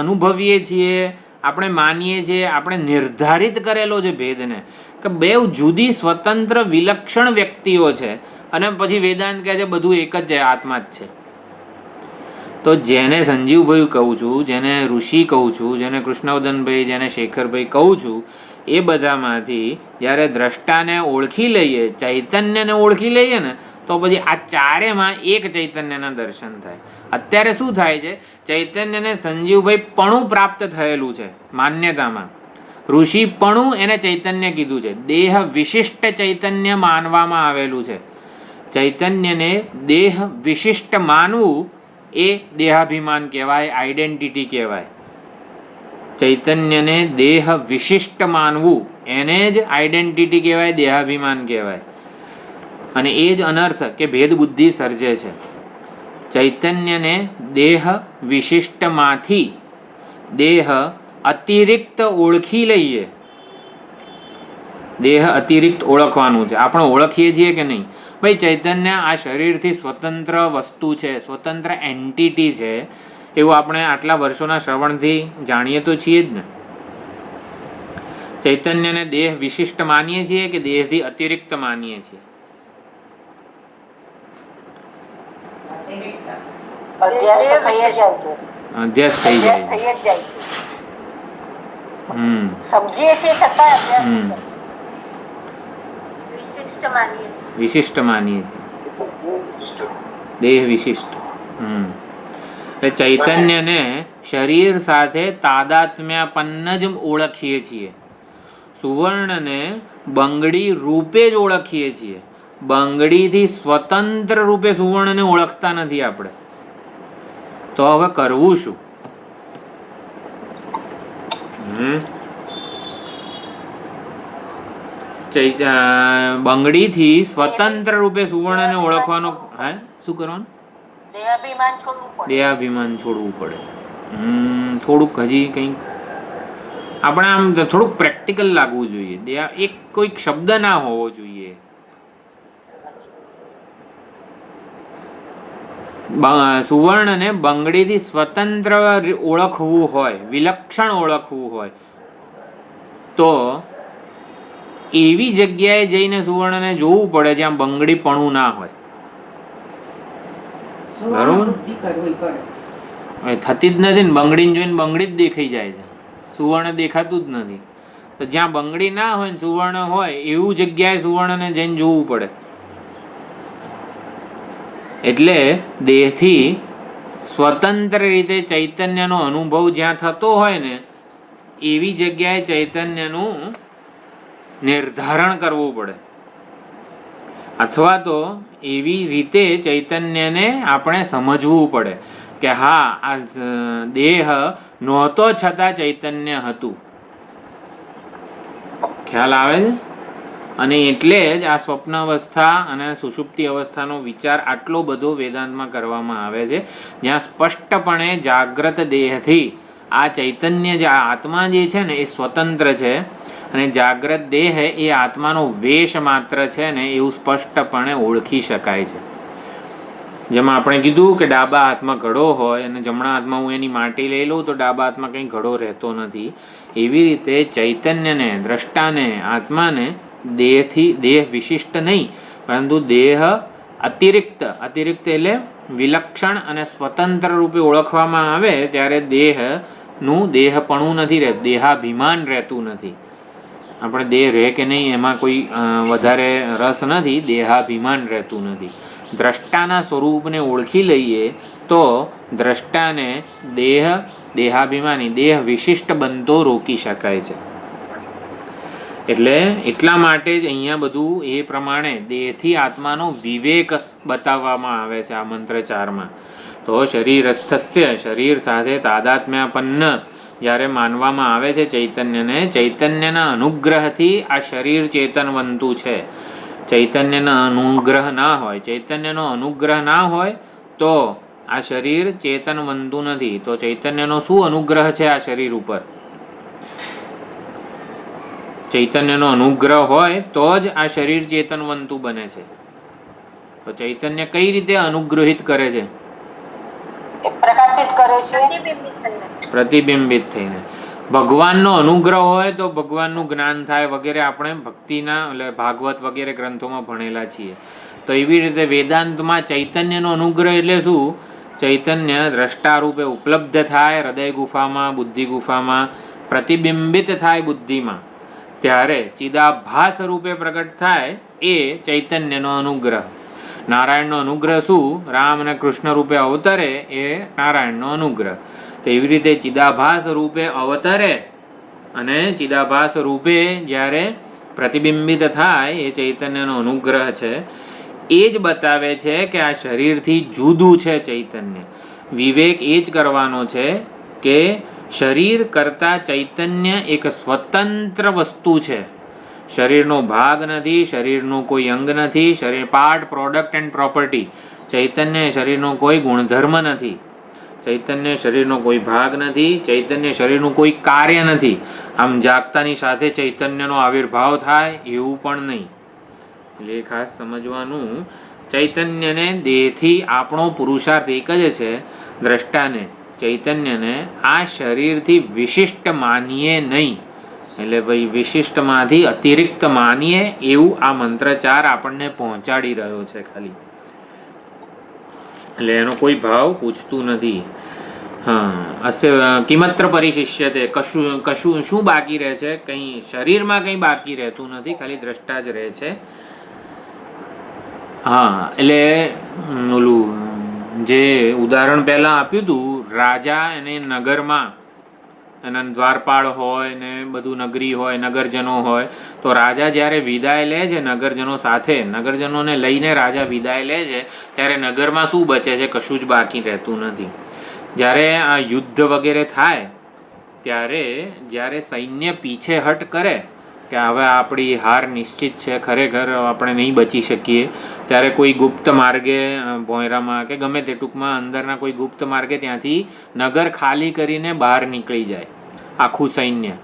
અનુભવીએ છીએ, આપણે માનીએ છીએ, આપણે નિર્ધારિત કરેલો છે ભેદને કે બે જુદી સ્વતંત્ર વિલક્ષણ વ્યક્તિઓ છે અને પછી વેદાંત કહે છે બધું એક જ આત્મા જ છે. તો જેને સંજીવભાઈ કહું છું, જેને ઋષિ કહું છું, જેને કૃષ્ણવદનભાઈ, જેને શેખરભાઈ કહું છું, એ બધામાંથી જ્યારે દ્રષ્ટાને ઓળખી લઈએ, ચૈતન્યને ઓળખી લઈએ ને તો પછી આ ચારેમાં એક ચૈતન્યના દર્શન થાય. અત્યારે શું થાય છે? ચૈતન્યને સંજીવભાઈ પણું પ્રાપ્ત થયેલું છે માન્યતામાં. ઋષિ પણું એને ચૈતન્ય કીધું છે, દેહ વિશિષ્ટ ચૈતન્ય માનવામાં આવેલું છે. ચૈતન્યને દેહ વિશિષ્ટ માનવું એ દેહાભિમાન કહેવાય, આઈડેન્ટિટી કહેવાય. ચૈતન્યને દેહ વિશિષ્ટ માનવું એને જ આઈડેન્ટિટી કહેવાય, દેહાભિમાન કહેવાય. અને એ જ અનર્થ કે ભેદ બુદ્ધિ સર્જે છે. ચૈતન્યને દેહ વિશિષ્ટમાંથી દેહ અતિરિક્ત ઓળખી લઈએ. દેહ અતિરિક્ત ઓળખવાનું છે. આપણે ઓળખીએ છીએ કે નહીં? ભાઈ ચૈતન્ય આ શરીરથી સ્વતંત્ર વસ્તુ છે, સ્વતંત્ર એન્ટિટી છે, એવું આપણે આટલા વર્ષોના શ્રવણથી જાણીએ તો છીએ જ ને. ચૈતન્યને દેહ વિશિષ્ટ માનીએ છીએ કે દેહથી અતિરિક્ત માનીએ છીએ? અધ્યાસ થઈ જાય છે. સમજીએ છીએ છતાં વિશિષ્ટ માનીએ છીએ, દેહ વિશિષ્ટ. એટલે ચૈતન્યને શરીર સાથે તાદાત્મ્યપન્ન જ ઓળખીએ છીએ. સુવર્ણને બંગડી રૂપે જ ઓળખીએ છીએ. બંગડીથી સ્વતંત્ર રૂપે સુવર્ણને ઓળખતા નથી આપણે. તો હવે કરવું શું? બંગડીથી સ્વતંત્ર રૂપે સુવર્ણને ઓળખવાનો શું કરવાનું? દેહાભિમાન છોડવું પડે. થોડુંક હજી કંઈક આપણે આમ થોડુંક પ્રેક્ટિકલ લાગવું જોઈએ. એક કોઈક શબ્દ ના હોવો જોઈએ. સુવર્ણને બંગડીથી સ્વતંત્ર ઓળખવું હોય, વિલક્ષણ ઓળખવું હોય તો એવી જગ્યાએ જઈને સુવર્ણને જોવું પડે જ્યાં બંગડીપણું ના હોય. બરોબર? થતી જ નથી ને. બંગડીને જોઈને બંગડી જ દેખાઈ જાય છે, સુવર્ણ દેખાતું જ નથી. તો જ્યાં બંગડી ના હોય ને સુવર્ણ હોય એવું જગ્યાએ સુવર્ણને જઈને જોવું પડે. એટલે દેહથી સ્વતંત્ર રીતે ચૈતન્યનો અનુભવ જ્યાં થતો હોય ને એવી જગ્યાએ ચૈતન્યનું નિર્ધારણ કરવું પડે, અથવા તો એવી રીતે ચૈતન્યને આપણે સમજવું પડે કે હા આ દેહ નહોતો છતાં ચૈતન્ય હતું. ખ્યાલ આવે છે? અને એટલે જ આ સ્વપ્ન અવસ્થા અને સુષુપ્તિ અવસ્થાનો વિચાર આટલો બધો વેદાંતમાં કરવામાં આવે છે, જ્યાં સ્પષ્ટપણે જાગ્રત દેહથી આ ચૈતન્ય જે આત્મા જે છે ને એ સ્વતંત્ર છે અને જાગ્રત દેહ એ આત્માનો વેશ માત્ર છે ને એવું સ્પષ્ટપણે ઓળખી શકાય છે. જેમાં આપણે કીધું કે ડાબા હાથમાં ઘડો હોય અને જમણા હાથમાં હું એની માટી લઈ લઉં તો ડાબા હાથમાં કંઈ ઘડો રહેતો નથી. એવી રીતે ચૈતન્યને, દ્રષ્ટાને, આત્માને દેહ વિશિષ્ટ નહીં પરંતુ દેહ અતિરિક્ત એટલે વિલક્ષણ અને સ્વતંત્ર રૂપે ઓળખવામાં આવે ત્યારે દેહનું દેહપણું નથી રહેતું, દેહાભિમાન રહેતું નથી. આપણે દેહ રહે કે નહીં એમાં કોઈ વધારે રસ નથી, દેહાભિમાન રહેતું નથી. દ્રષ્ટાના સ્વરૂપને ઓળખી લઈએ તો દ્રષ્ટાને દેહાભિમાની, દેહ વિશિષ્ટ બનતો રોકી શકાય છે. એટલે એટલા માટે જ અહીંયા બધું એ પ્રમાણે દેહથી આત્માનો વિવેક બતાવવામાં આવે છે આ મંત્રચારમાં. તો શરીરસ્થસ્ય, શરીર સાથે તાદાત્મ્યાપન્ન જ્યારે માનવામાં આવે છે ચૈતન્યને, ચૈતન્યના અનુગ્રહથી આ શરીર ચેતનવંતુ છે. ચૈતન્યનો અનુગ્રહ ના હોય, ચૈતન્યનો અનુગ્રહ ના હોય તો આ શરીર ચેતનવંતુ નથી. તો ચૈતન્યનો શું અનુગ્રહ છે આ શરીર ઉપર? ચૈતન્યનો અનુગ્રહ હોય તો જ આ શરીર ચેતનવંતુ બને છે. તો ચૈતન્ય કઈ રીતે અનુગ્રહિત કરે છે? પ્રકાશિત કરે છે, પ્રતિબિંબિત થઈને. ભગવાનનો અનુગ્રહ હોય તો ભગવાનનું જ્ઞાન થાય વગેરે આપણે ભક્તિના એટલે ભાગવત વગેરે ગ્રંથોમાં ભણેલા છીએ. તો એવી રીતે વેદાંતમાં ચૈતન્યનો અનુગ્રહ એટલે શું? ચૈતન્ય દ્રષ્ટારૂપે ઉપલબ્ધ થાય હૃદય ગુફામાં, બુદ્ધિ ગુફામાં, પ્રતિબિંબિત થાય બુદ્ધિમાં, ત્યારે ચિદાભાસ રૂપે પ્રગટ થાય એ ચૈતન્યનો અનુગ્રહ. નારાયણનો અનુગ્રહ શું? રામ અને કૃષ્ણ રૂપે અવતરે એ નારાયણનો અનુગ્રહ. તો એવી રીતે ચિદાભાસ રૂપે અવતરે અને ચિદાભાસ રૂપે જ્યારે પ્રતિબિંબિત થાય એ ચૈતન્યનો અનુગ્રહ છે. એ જ બતાવે છે કે આ શરીરથી જુદું છે ચૈતન્ય. વિવેક એ જ કરવાનો છે કે શરીર કરતાં ચૈતન્ય એક સ્વતંત્ર વસ્તુ છે. શરીરનો ભાગ નથી, શરીરનું કોઈ અંગ નથી, શરીર પાર્ટ, પ્રોડક્ટ એન્ડ પ્રોપર્ટી. ચૈતન્ય શરીરનો કોઈ ગુણધર્મ નથી, ચૈતન્ય શરીરનો કોઈ ભાગ નથી, ચૈતન્ય શરીરનું કોઈ કાર્ય નથી. આમ જાગતાની સાથે ચૈતન્યનો આવિર્ભાવ થાય એવું પણ નહીં. એટલે ખાસ સમજવાનું, ચૈતન્યને દેહથી આપણો પુરુષાર્થ એક જ છે. દ્રષ્ટાને, ચૈતન્યને આ શરીરથી વિશિષ્ટ માનીએ નહીં. એટલે ભાઈ વિશિષ્ટમાંથી અતિરિક્ત માનીએ એવું આ મંત્રચાર આપણને પહોંચાડી રહ્યો છે ખાલી. એટલે એનો કોઈ ભાવ પૂછતું નથી. હા, અસ્ય કિમત્ર પરિશિષ્યતે, કશું શું બાકી રહે છે? કંઈ શરીરમાં કંઈ બાકી રહેતું નથી, ખાલી દ્રષ્ટા જ રહે છે. હા, એટલે ઓલું જે ઉદાહરણ પહેલાં આપ્યું હતું, રાજા અને નગરમાં અને દ્વારપાળ હોય ને બધું નગરી હોય, નગરજનો હોય, તો રાજા જ્યારે વિદાય લે છે નગરજનો સાથે, નગરજનોને લઈને રાજા વિદાય લે છે, ત્યારે નગરમાં શું બચે છે? કશું જ બાકી રહેતું નથી. જ્યારે આ યુદ્ધ વગેરે થાય ત્યારે જ્યારે સૈન્ય પીછેહટ કરે કે હવે આપણી હાર નિશ્ચિત છે, ખરેખર આપણે નહીં બચી શકીએ, ત્યારે કોઈ ગુપ્ત માર્ગે ભોંયરામાં કે ગમે તે ટૂંકમાં અંદરના કોઈ ગુપ્ત માર્ગે ત્યાંથી નગર ખાલી કરીને બહાર નીકળી જાય આખું સૈન્ય.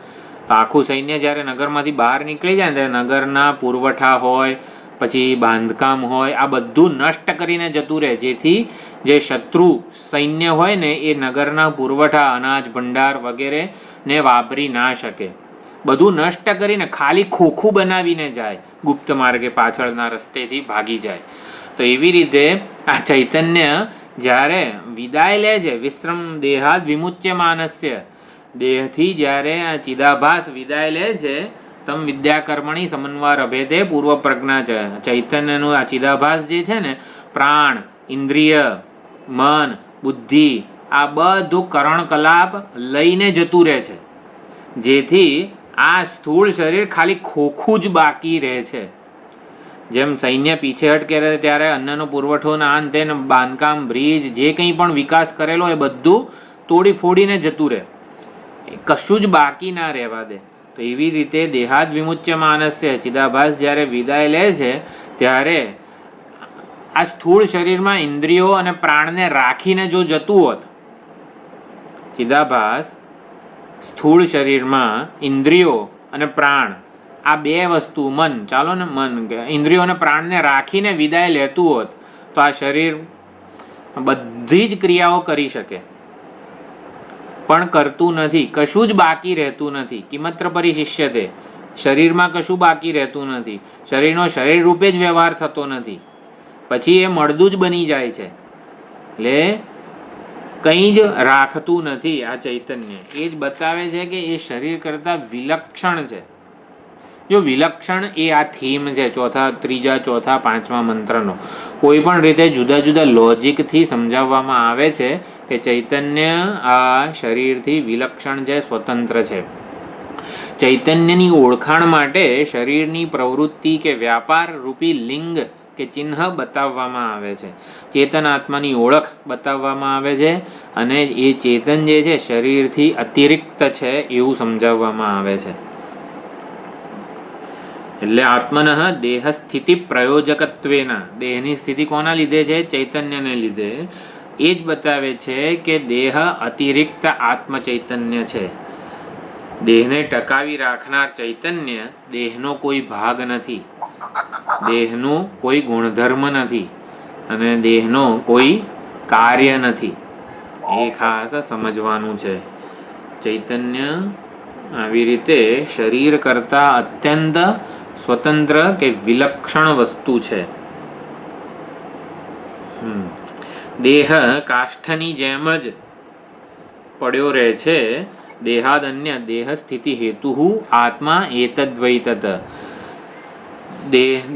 તો આખું સૈન્ય જ્યારે નગરમાંથી બહાર નીકળી જાય ને ત્યારે નગરના પુરવઠા હોય, પછી બાંધકામ હોય, આ બધું નષ્ટ કરીને જતું રહે, જેથી જે શત્રુ સૈન્ય હોય ને એ નગરના પુરવઠા, અનાજ ભંડાર વગેરે ને વાપરી ના શકે. બધું નષ્ટ કરીને ખાલી ખોખું બનાવીને જાય, ગુપ્ત માર્ગે પાછળના રસ્તેથી ભાગી જાય. તો એવી રીતે આ ચૈતન્ય જ્યારે વિદાય લે છે, વિશ્રમ દેહાદ વિમુચ્ય માનસ્ય, દેહથી જ્યારે આ ચિદાભાસ વિદાય લે છે, તમ વિદ્યાકર્મણી સમન્વર અભેદે પૂર્વ પ્રજ્ઞા છે. ચૈતન્યનું આ ચિદાભાસ જે છે ને, પ્રાણ, ઇન્દ્રિય, મન, બુદ્ધિ, આ બધું કરણકલાપ લઈને જતું રહે છે, જેથી આ સ્થૂળ શરીર ખાલી ખોખું જ બાકી રહે છે. જેમ સૈન્ય પીછેહટ કરે ત્યારે અન્નનો પુરવઠો ના અંતે બાંધકામ, બ્રિજ, જે કંઈ પણ વિકાસ કરેલો એ બધું તોડી ફોડીને જતું રહે, કશું જ બાકી ના રહેવા દે. તો એવી રીતે દેહાદ વિમુચ્ય માનસ્ય, ચિદાભાસ જ્યારે વિદાય લે છે ત્યારે આ સ્થૂળ શરીરમાં ઇન્દ્રિયો અને પ્રાણને રાખીને જો જતું હોત, ચિદાભાસ સ્થૂળ શરીરમાં ઇન્દ્રિયો અને પ્રાણ, આ બે વસ્તુ, મન, ચાલો ને મન, ઇન્દ્રિયો અને પ્રાણને રાખીને વિદાય લેતું હોત તો આ શરીર બધી જ ક્રિયાઓ કરી શકે, પણ કરતું નથી, કશું જ બાકી રહેતું નથી. કિમત્ર પરિશિષ્યતે, શરીરમાં કશું બાકી રહેતું નથી, શરીરનો શરીર રૂપે જ વ્યવહાર થતો નથી, પછી એ મળદું જ બની જાય છે. એટલે કંઈ જ રાખતું નથી આ ચૈતન્ય. એ જ બતાવે છે કે એ શરીર કરતાં વિલક્ષણ છે. જો વિલક્ષણ એ આ થીમ છે ત્રીજા, ચોથા, પાંચમા મંત્રનો. કોઈ પણ રીતે જુદા જુદા લોજિકથી સમજાવવામાં આવે છે કે ચૈતન્ય આ શરીરથી વિલક્ષણ છે, સ્વતંત્ર છે. ચૈતન્યની ઓળખાણ માટે શરીરની પ્રવૃત્તિ કે વ્યાપાર રૂપી લિંગ કે ચિહ્ન બતાવવામાં આવે છે. ચેતન આત્માની ઓળખ બતાવવામાં આવે છે અને એ ચેતન જે છે શરીરથી અતિરિક્ત છે એવું સમજાવવામાં આવે છે. એટલે આત્મન દેહ સ્થિતિ પ્રયોજકત્વેના, દેહની સ્થિતિ કોના લીધે છે? ચૈતન્યને લીધે. એ જ બતાવે છે કે દેહ અતિરિક્ત આત્મ ચૈતન્ય છે. દેહને ટકાવી રાખનાર ચૈતન્ય દેહનો કોઈ ભાગ નથી, દેહનું કોઈ ગુણધર્મ નથી અને દેહનો કોઈ કાર્ય નથી. એ ખાસ સમજવાનું છે. ચૈતન્ય આવી રીતે શરીર કરતાં અત્યંત સ્વતંત્ર કે વિલક્ષણ વસ્તુ છે. દેહ કાષ્ઠની જેમ જ પડ્યો રહે છે. દેહાદન્ય દેહ સ્થિતિ હેતુ આત્મા એતદ્વૈ તત.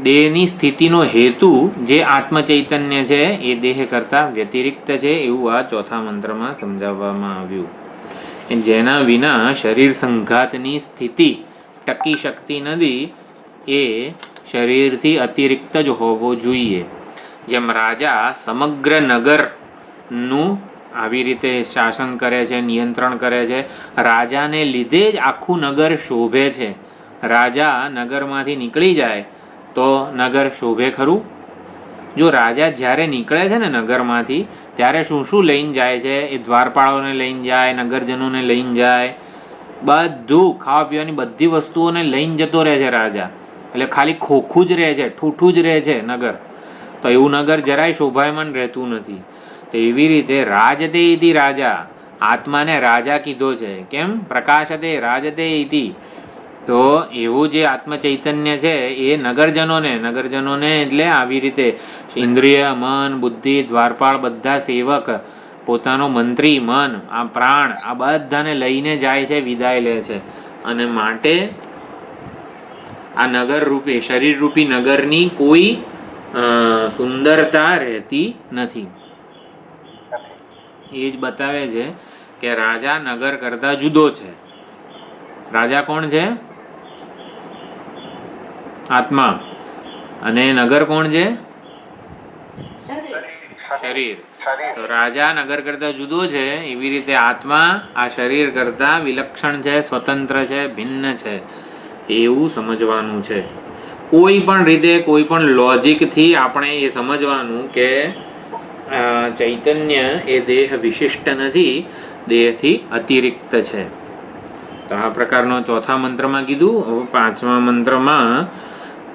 દેહની સ્થિતિનો હેતુ જે આત્મચૈતન્ય છે એ દેહ કરતાં વ્યતિરિક્ત છે એવું આ ચોથા મંત્રમાં સમજાવવામાં આવ્યું. જેના વિના શરીર સંઘાતની સ્થિતિ ટકી શકતી નથી એ શરીરથી અતિરિક્ત જ હોવો જોઈએ. જેમ રાજા સમગ્ર નગરનું આવી રીતે શાસન કરે છે, નિયંત્રણ કરે છે. રાજાને લીધે જ આખું નગર શોભે છે. રાજા નગરમાંથી નીકળી જાય તો નગર શોભે ખરું? જો રાજા જ્યારે નીકળે છે ને નગરમાંથી, ત્યારે શું શું લઈને જાય છે? એ દ્વારપાળોને લઈને જાય, નગરજનોને લઈને જાય, બધું ખાવા પીવાની બધી વસ્તુઓને લઈને જતો રહે છે રાજા. એટલે ખાલી ખોખું જ રહે છે, ઠૂઠું જ રહે છે નગર. તો એવું નગર જરાય શોભાયમાન રહેતું નથી. તો એવી રીતે રાજતે ઇતિ રાજા, આત્માને રાજા કીધો છે. કેમ? પ્રકાશતે રાજતે ઇતિ. તો એવું જે આત્મચૈતન્ય છે એ નગરજનોને એટલે આવી રીતે ઇન્દ્રિય, મન, બુદ્ધિ, દ્વારપાળ બધા સેવક, પોતાનો મંત્રી મન, આ પ્રાણ, આ બધાને લઈને જાય છે, વિદાય લે છે. અને માટે આ નગર રૂપી, શરીર રૂપી નગરની કોઈ સુંદરતા રહેતી નથી. એ જ બતાવે છે કે રાજા નગર કરતાં જુદો છે. રાજા કોણ છે? આત્મા. અને નગર કોણ છે? શરીર. તો રાજા નગર કરતાં જુદો છે, એવી રીતે આત્મા આ શરીર કરતાં વિલક્ષણ છે, સ્વતંત્ર છે, ભિન્ન છે એવું સમજવાનું છે. કોઈ પણ રીતે, કોઈ પણ લોજિકથી આપણે એ સમજવાનું કે ચૈતન્ય એ દેહ વિશિષ્ટ નથી, દેહથી અતિરિક્ત છે. તો આ પ્રકારનો ચોથા મંત્રમાં કીધું. હવે પાંચમા મંત્રમાં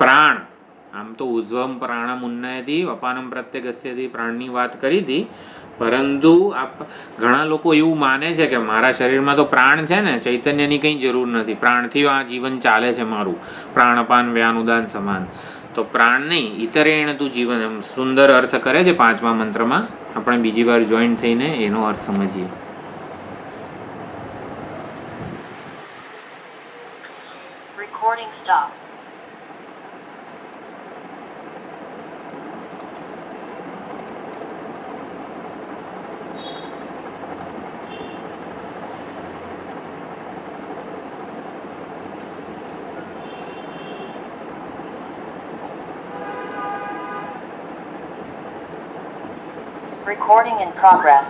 પ્રાણ, આમ તો ઉદ્ધવમ પ્રાણમ ઉન્નયતિ અપાનમ પ્રત્યગસ્યથી પ્રાણની વાત કરી હતી. પરંતુ ઘણા લોકો એવું માને છે કે મારા શરીરમાં તો પ્રાણ છે ને, ચૈતન્યની કંઈ જરૂર નથી, પ્રાણથી આ જીવન ચાલે છે મારું, પ્રાણપાન વ્યાનુદાન સમાન. તો પ્રાણ નહીં, ઇતરેણ તું જીવન, એમ સુંદર અર્થ કરે છે પાંચમા મંત્રમાં. આપણે બીજી વાર જોઈન્ટ થઈને એનો અર્થ સમજીએ. Recording stop. Recording in progress.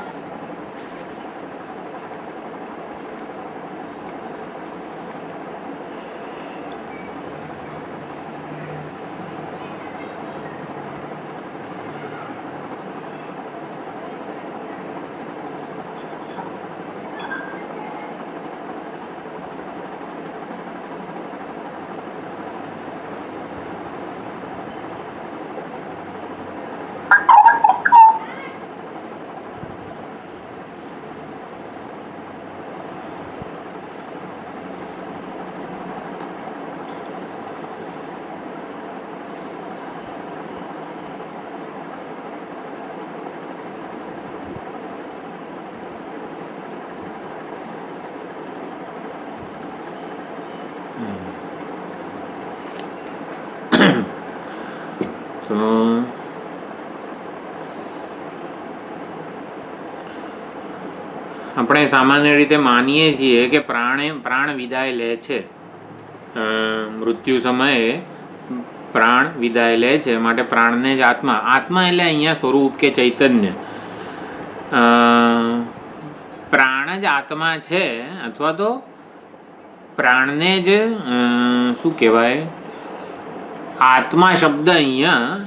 તો આ આપણે સામાન્ય રીતે માનીએ છીએ કે પ્રાણ વિદાય લે છે, મૃત્યુ સમયે પ્રાણ વિદાય લે છે, માટે પ્રાણને જ આત્મા. આત્મા એટલે અહીંયા સ્વરૂપ કે ચૈતન્ય. પ્રાણ જ આત્મા છે, અથવા તો પ્રાણને જ શું કહેવાય, આત્મા શબ્દ અહીંયા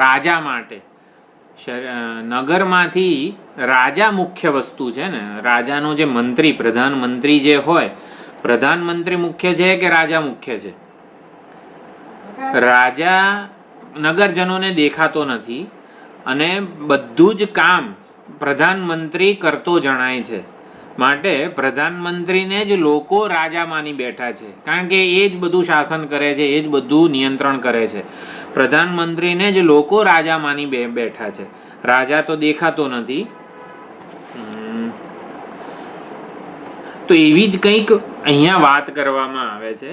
રાજા માટે, નગરમાંથી રાજા મુખ્ય વસ્તુ છે ને. રાજાનો જે મંત્રી, પ્રધાનમંત્રી જે હોય, પ્રધાનમંત્રી મુખ્ય છે કે રાજા મુખ્ય છે? રાજા નગરજનોને દેખાતો નથી અને બધું જ કામ પ્રધાનમંત્રી કરતો જણાય છે, માટે પ્રધાનમંત્રીને જ લોકો રાજા માની બેઠા છે, કારણ કે એ જ બધું શાસન કરે છે, એ જ બધું નિયંત્રણ કરે છે. પ્રધાનમંત્રીને જ લોકો રાજા માની બેઠા છે. રાજા તો દેખાતો નથી. તો એવી જ કંઈક અહીંયા વાત કરવામાં આવે છે.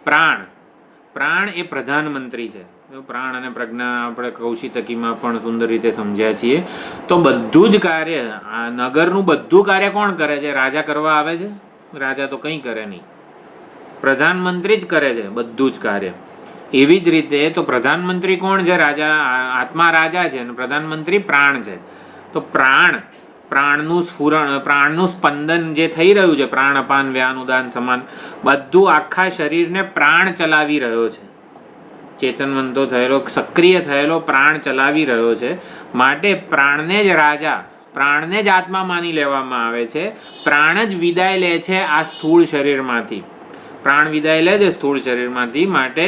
પ્રાણ એ પ્રધાનમંત્રી છે. પ્રાણ અને પ્રજ્ઞા આપણે કૌશિતકીમાં પણ સુંદર રીતે સમજ્યા છીએ. તો બધું જ કાર્ય, આ નગરનું બધું કાર્ય કોણ કરે છે? રાજા કરવા આવે છે? રાજા તો કંઈ કરે નહીં, પ્રધાનમંત્રી જ કરે છે બધું જ કાર્ય. એવી જ રીતે તો પ્રધાનમંત્રી કોણ છે? રાજા. આત્મા રાજા છે અને પ્રધાનમંત્રી પ્રાણ છે. તો પ્રાણનું સ્ફુરણ, પ્રાણનું સ્પંદન જે થઈ રહ્યું છે, પ્રાણ અપાન વ્યાન ઉદાન સમાન, બધું આખા શરીરને પ્રાણ ચલાવી રહ્યો છે. ચેતનવંતો થયેલો, સક્રિય થયેલો પ્રાણ ચલાવી રહ્યો છે, માટે પ્રાણને જ રાજા, પ્રાણને જ આત્મા માની લેવામાં આવે છે. પ્રાણ જ વિદાય લે છે આ સ્થૂળ શરીરમાંથી. પ્રાણ વિદાય લે છે સ્થૂળ શરીરમાંથી, માટે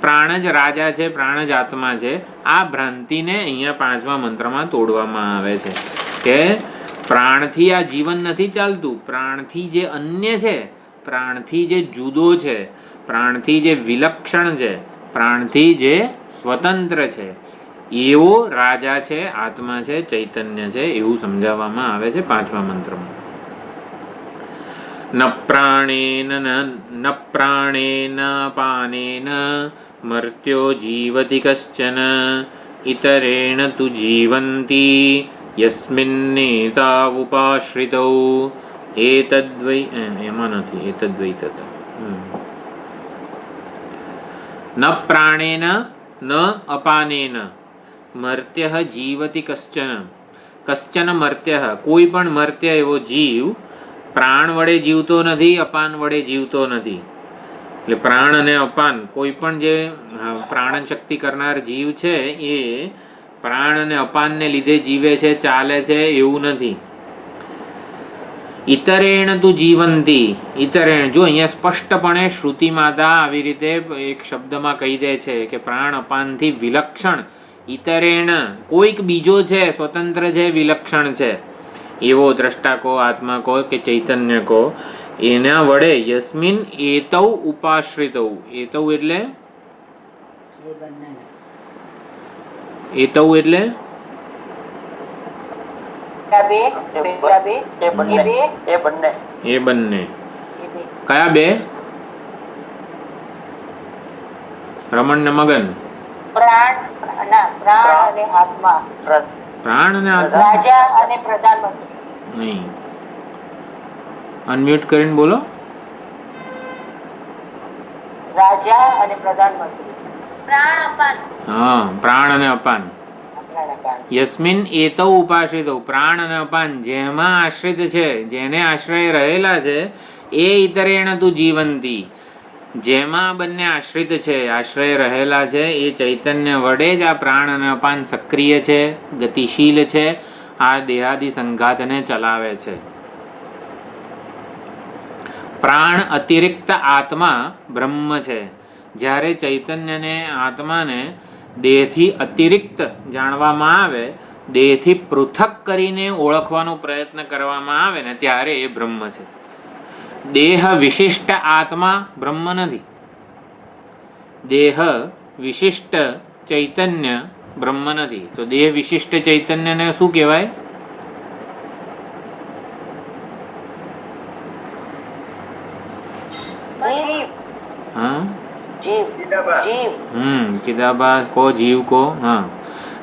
પ્રાણ જ રાજા છે, પ્રાણ જ આત્મા છે. આ ભ્રાંતિને અહીંયા 5મા મંત્રમાં તોડવામાં આવે છે કે પ્રાણથી આ જીવન નથી ચાલતું. પ્રાણથી જે અન્ય છે, પ્રાણથી જે જુદો છે, પ્રાણથી જે વિલક્ષણ છે, પ્રાણથી જે સ્વતંત્ર છે, એવો રાજા છે, આત્મા છે, ચૈતન્ય છે, એવું સમજાવવામાં આવે છે 5મા મંત્રમાં. ન પ્રાણેન પાનેન મર્ત્યો જીવતિ કશ્ચન ઇતરેણ તુ જીવંતી યસ્મિન્નેતાવુપાશ્રિતૌ એતદ્વૈ, એમાં નથી, એતદ્વૈ તત. ન પ્રાણેન ન અપાનેન મર્ત્યઃ જીવતિ કશ્ચન મર્ત્યઃ, કોઈ પણ મર્ત્ય એવો જીવ પ્રાણ વડે જીવતો નથી, અપાન વડે જીવતો નથી. એટલે પ્રાણ અને અપાન, કોઈ પણ જે પ્રાણ શક્તિ કરનાર જીવ છે એ પ્રાણ અને અપાનને લીધે જીવે છે, ચાલે છે, એવું નથી. ઇતરેણ તુ જીવંતી. ઇતરેણ, જો અહીંયા સ્પષ્ટપણે શ્રુતિ માતા આવી રીતે એક શબ્દમાં કહી દે છે કે પ્રાણ અપાનથી વિલક્ષણ, ઇતરેણ કોઈક બીજો છે, સ્વતંત્ર છે, વિલક્ષણ છે, એવો દ્રષ્ટા કો, આત્મા કો કે ચૈતન્ય કો, એના વડે યસ્મિન એતૌ ઉપાશ્રિતૌ. એતૌ એટલે એતૌ એટલે એ બંને. કયા બે? રમણ ને મગન. પ્રાણ અને આત્મા. પ્રાણ અને આત્મા, રાજા અને પ્રધાનમંત્રી. નહીં, અનમ્યુટ કરીને બોલો. રાજા અને પ્રધાનમંત્રી. હા, પ્રાણ અને અપાન. યસ્મિન એતૌ ઉપાશ્રિતૌ, પ્રાણ અને અપાન જેમાં આશ્રિત છે, જેને આશ્રય રહેલા છે, એ ઇતરેણ તુ જીવંતી, જેમાં બંને આશ્રિત છે, આશ્રય રહેલા છે, એ ચૈતન્ય વડે જ આ પ્રાણ અને અપાન સક્રિય છે, ગતિશીલ છે, આ દેહાદિ સંઘાતને ચલાવે છે. પ્રાણ અતિરિક્ત આત્મા બ્રહ્મ છે. જ્યારે ચૈતન્યને, આત્માને દેહથી અતિરિક્ત જાણવામાં આવે, દેહથી પૃથક કરીને ઓળખવાનો પ્રયત્ન કરવામાં આવે ને, ત્યારે એ બ્રહ્મ છે. દેહ વિશિષ્ટ આત્મા બ્રહ્મ નથી. દેહ વિશિષ્ટ ચૈતન્ય બ્રહ્મ નથી. તો દેહ વિશિષ્ટ ચૈતન્યને શું કહેવાય? હા, જીવ. ચિદાભાસ કો, જીવ કો. હા,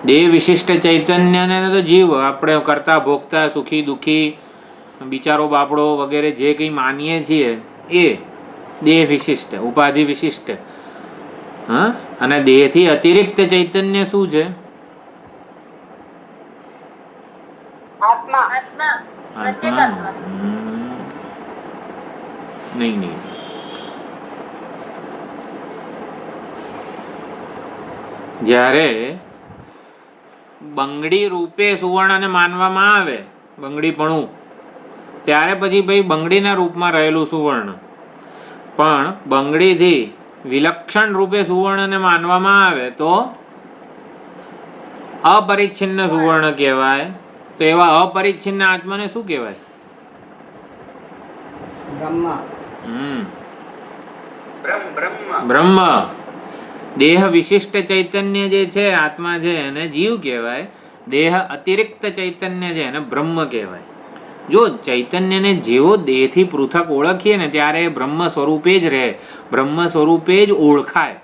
દેહ વિશિષ્ટ ચૈતન્યને તો જીવ આપણે કરતા ભોગતા સુખી દુઃખી બિચારો બાપડો વગેરે જે કંઈ માનીએ છીએ એ દેહ વિશિષ્ટ ઉપાધિ વિશિષ્ટ. હા, અને દેહથી અતિરિક્ત ચૈતન્ય શું છે? આત્મા. આત્મા. નહીં. જ્યારે બંગડી રૂપે સુવર્ણને માનવામાં આવે, બંગડીપણું, ત્યારે પછી ભાઈ બંગડીના રૂપમાં રહેલું સુવર્ણ, પણ બંગડીથી વિલક્ષણ રૂપે સુવર્ણને માનવામાં આવે તો અપરિચ્છિન્ન સુવર્ણ કહેવાય. તો એવા અપરિચ્છિન્ન આત્માને શું કહેવાય? બ્રહ્મ. દેહ વિશિષ્ટ ચૈતન્ય જે છે આત્મા છે એને જીવ કહેવાય. દેહ અતિરિક્ત ચૈતન્ય છે એને બ્રહ્મ કહેવાય. જો ચૈતન્યને જેવો દેહથી પૃથક ઓળખીએ ને ત્યારે બ્રહ્મ સ્વરૂપે જ રહે, બ્રહ્મ સ્વરૂપે જ ઓળખાય.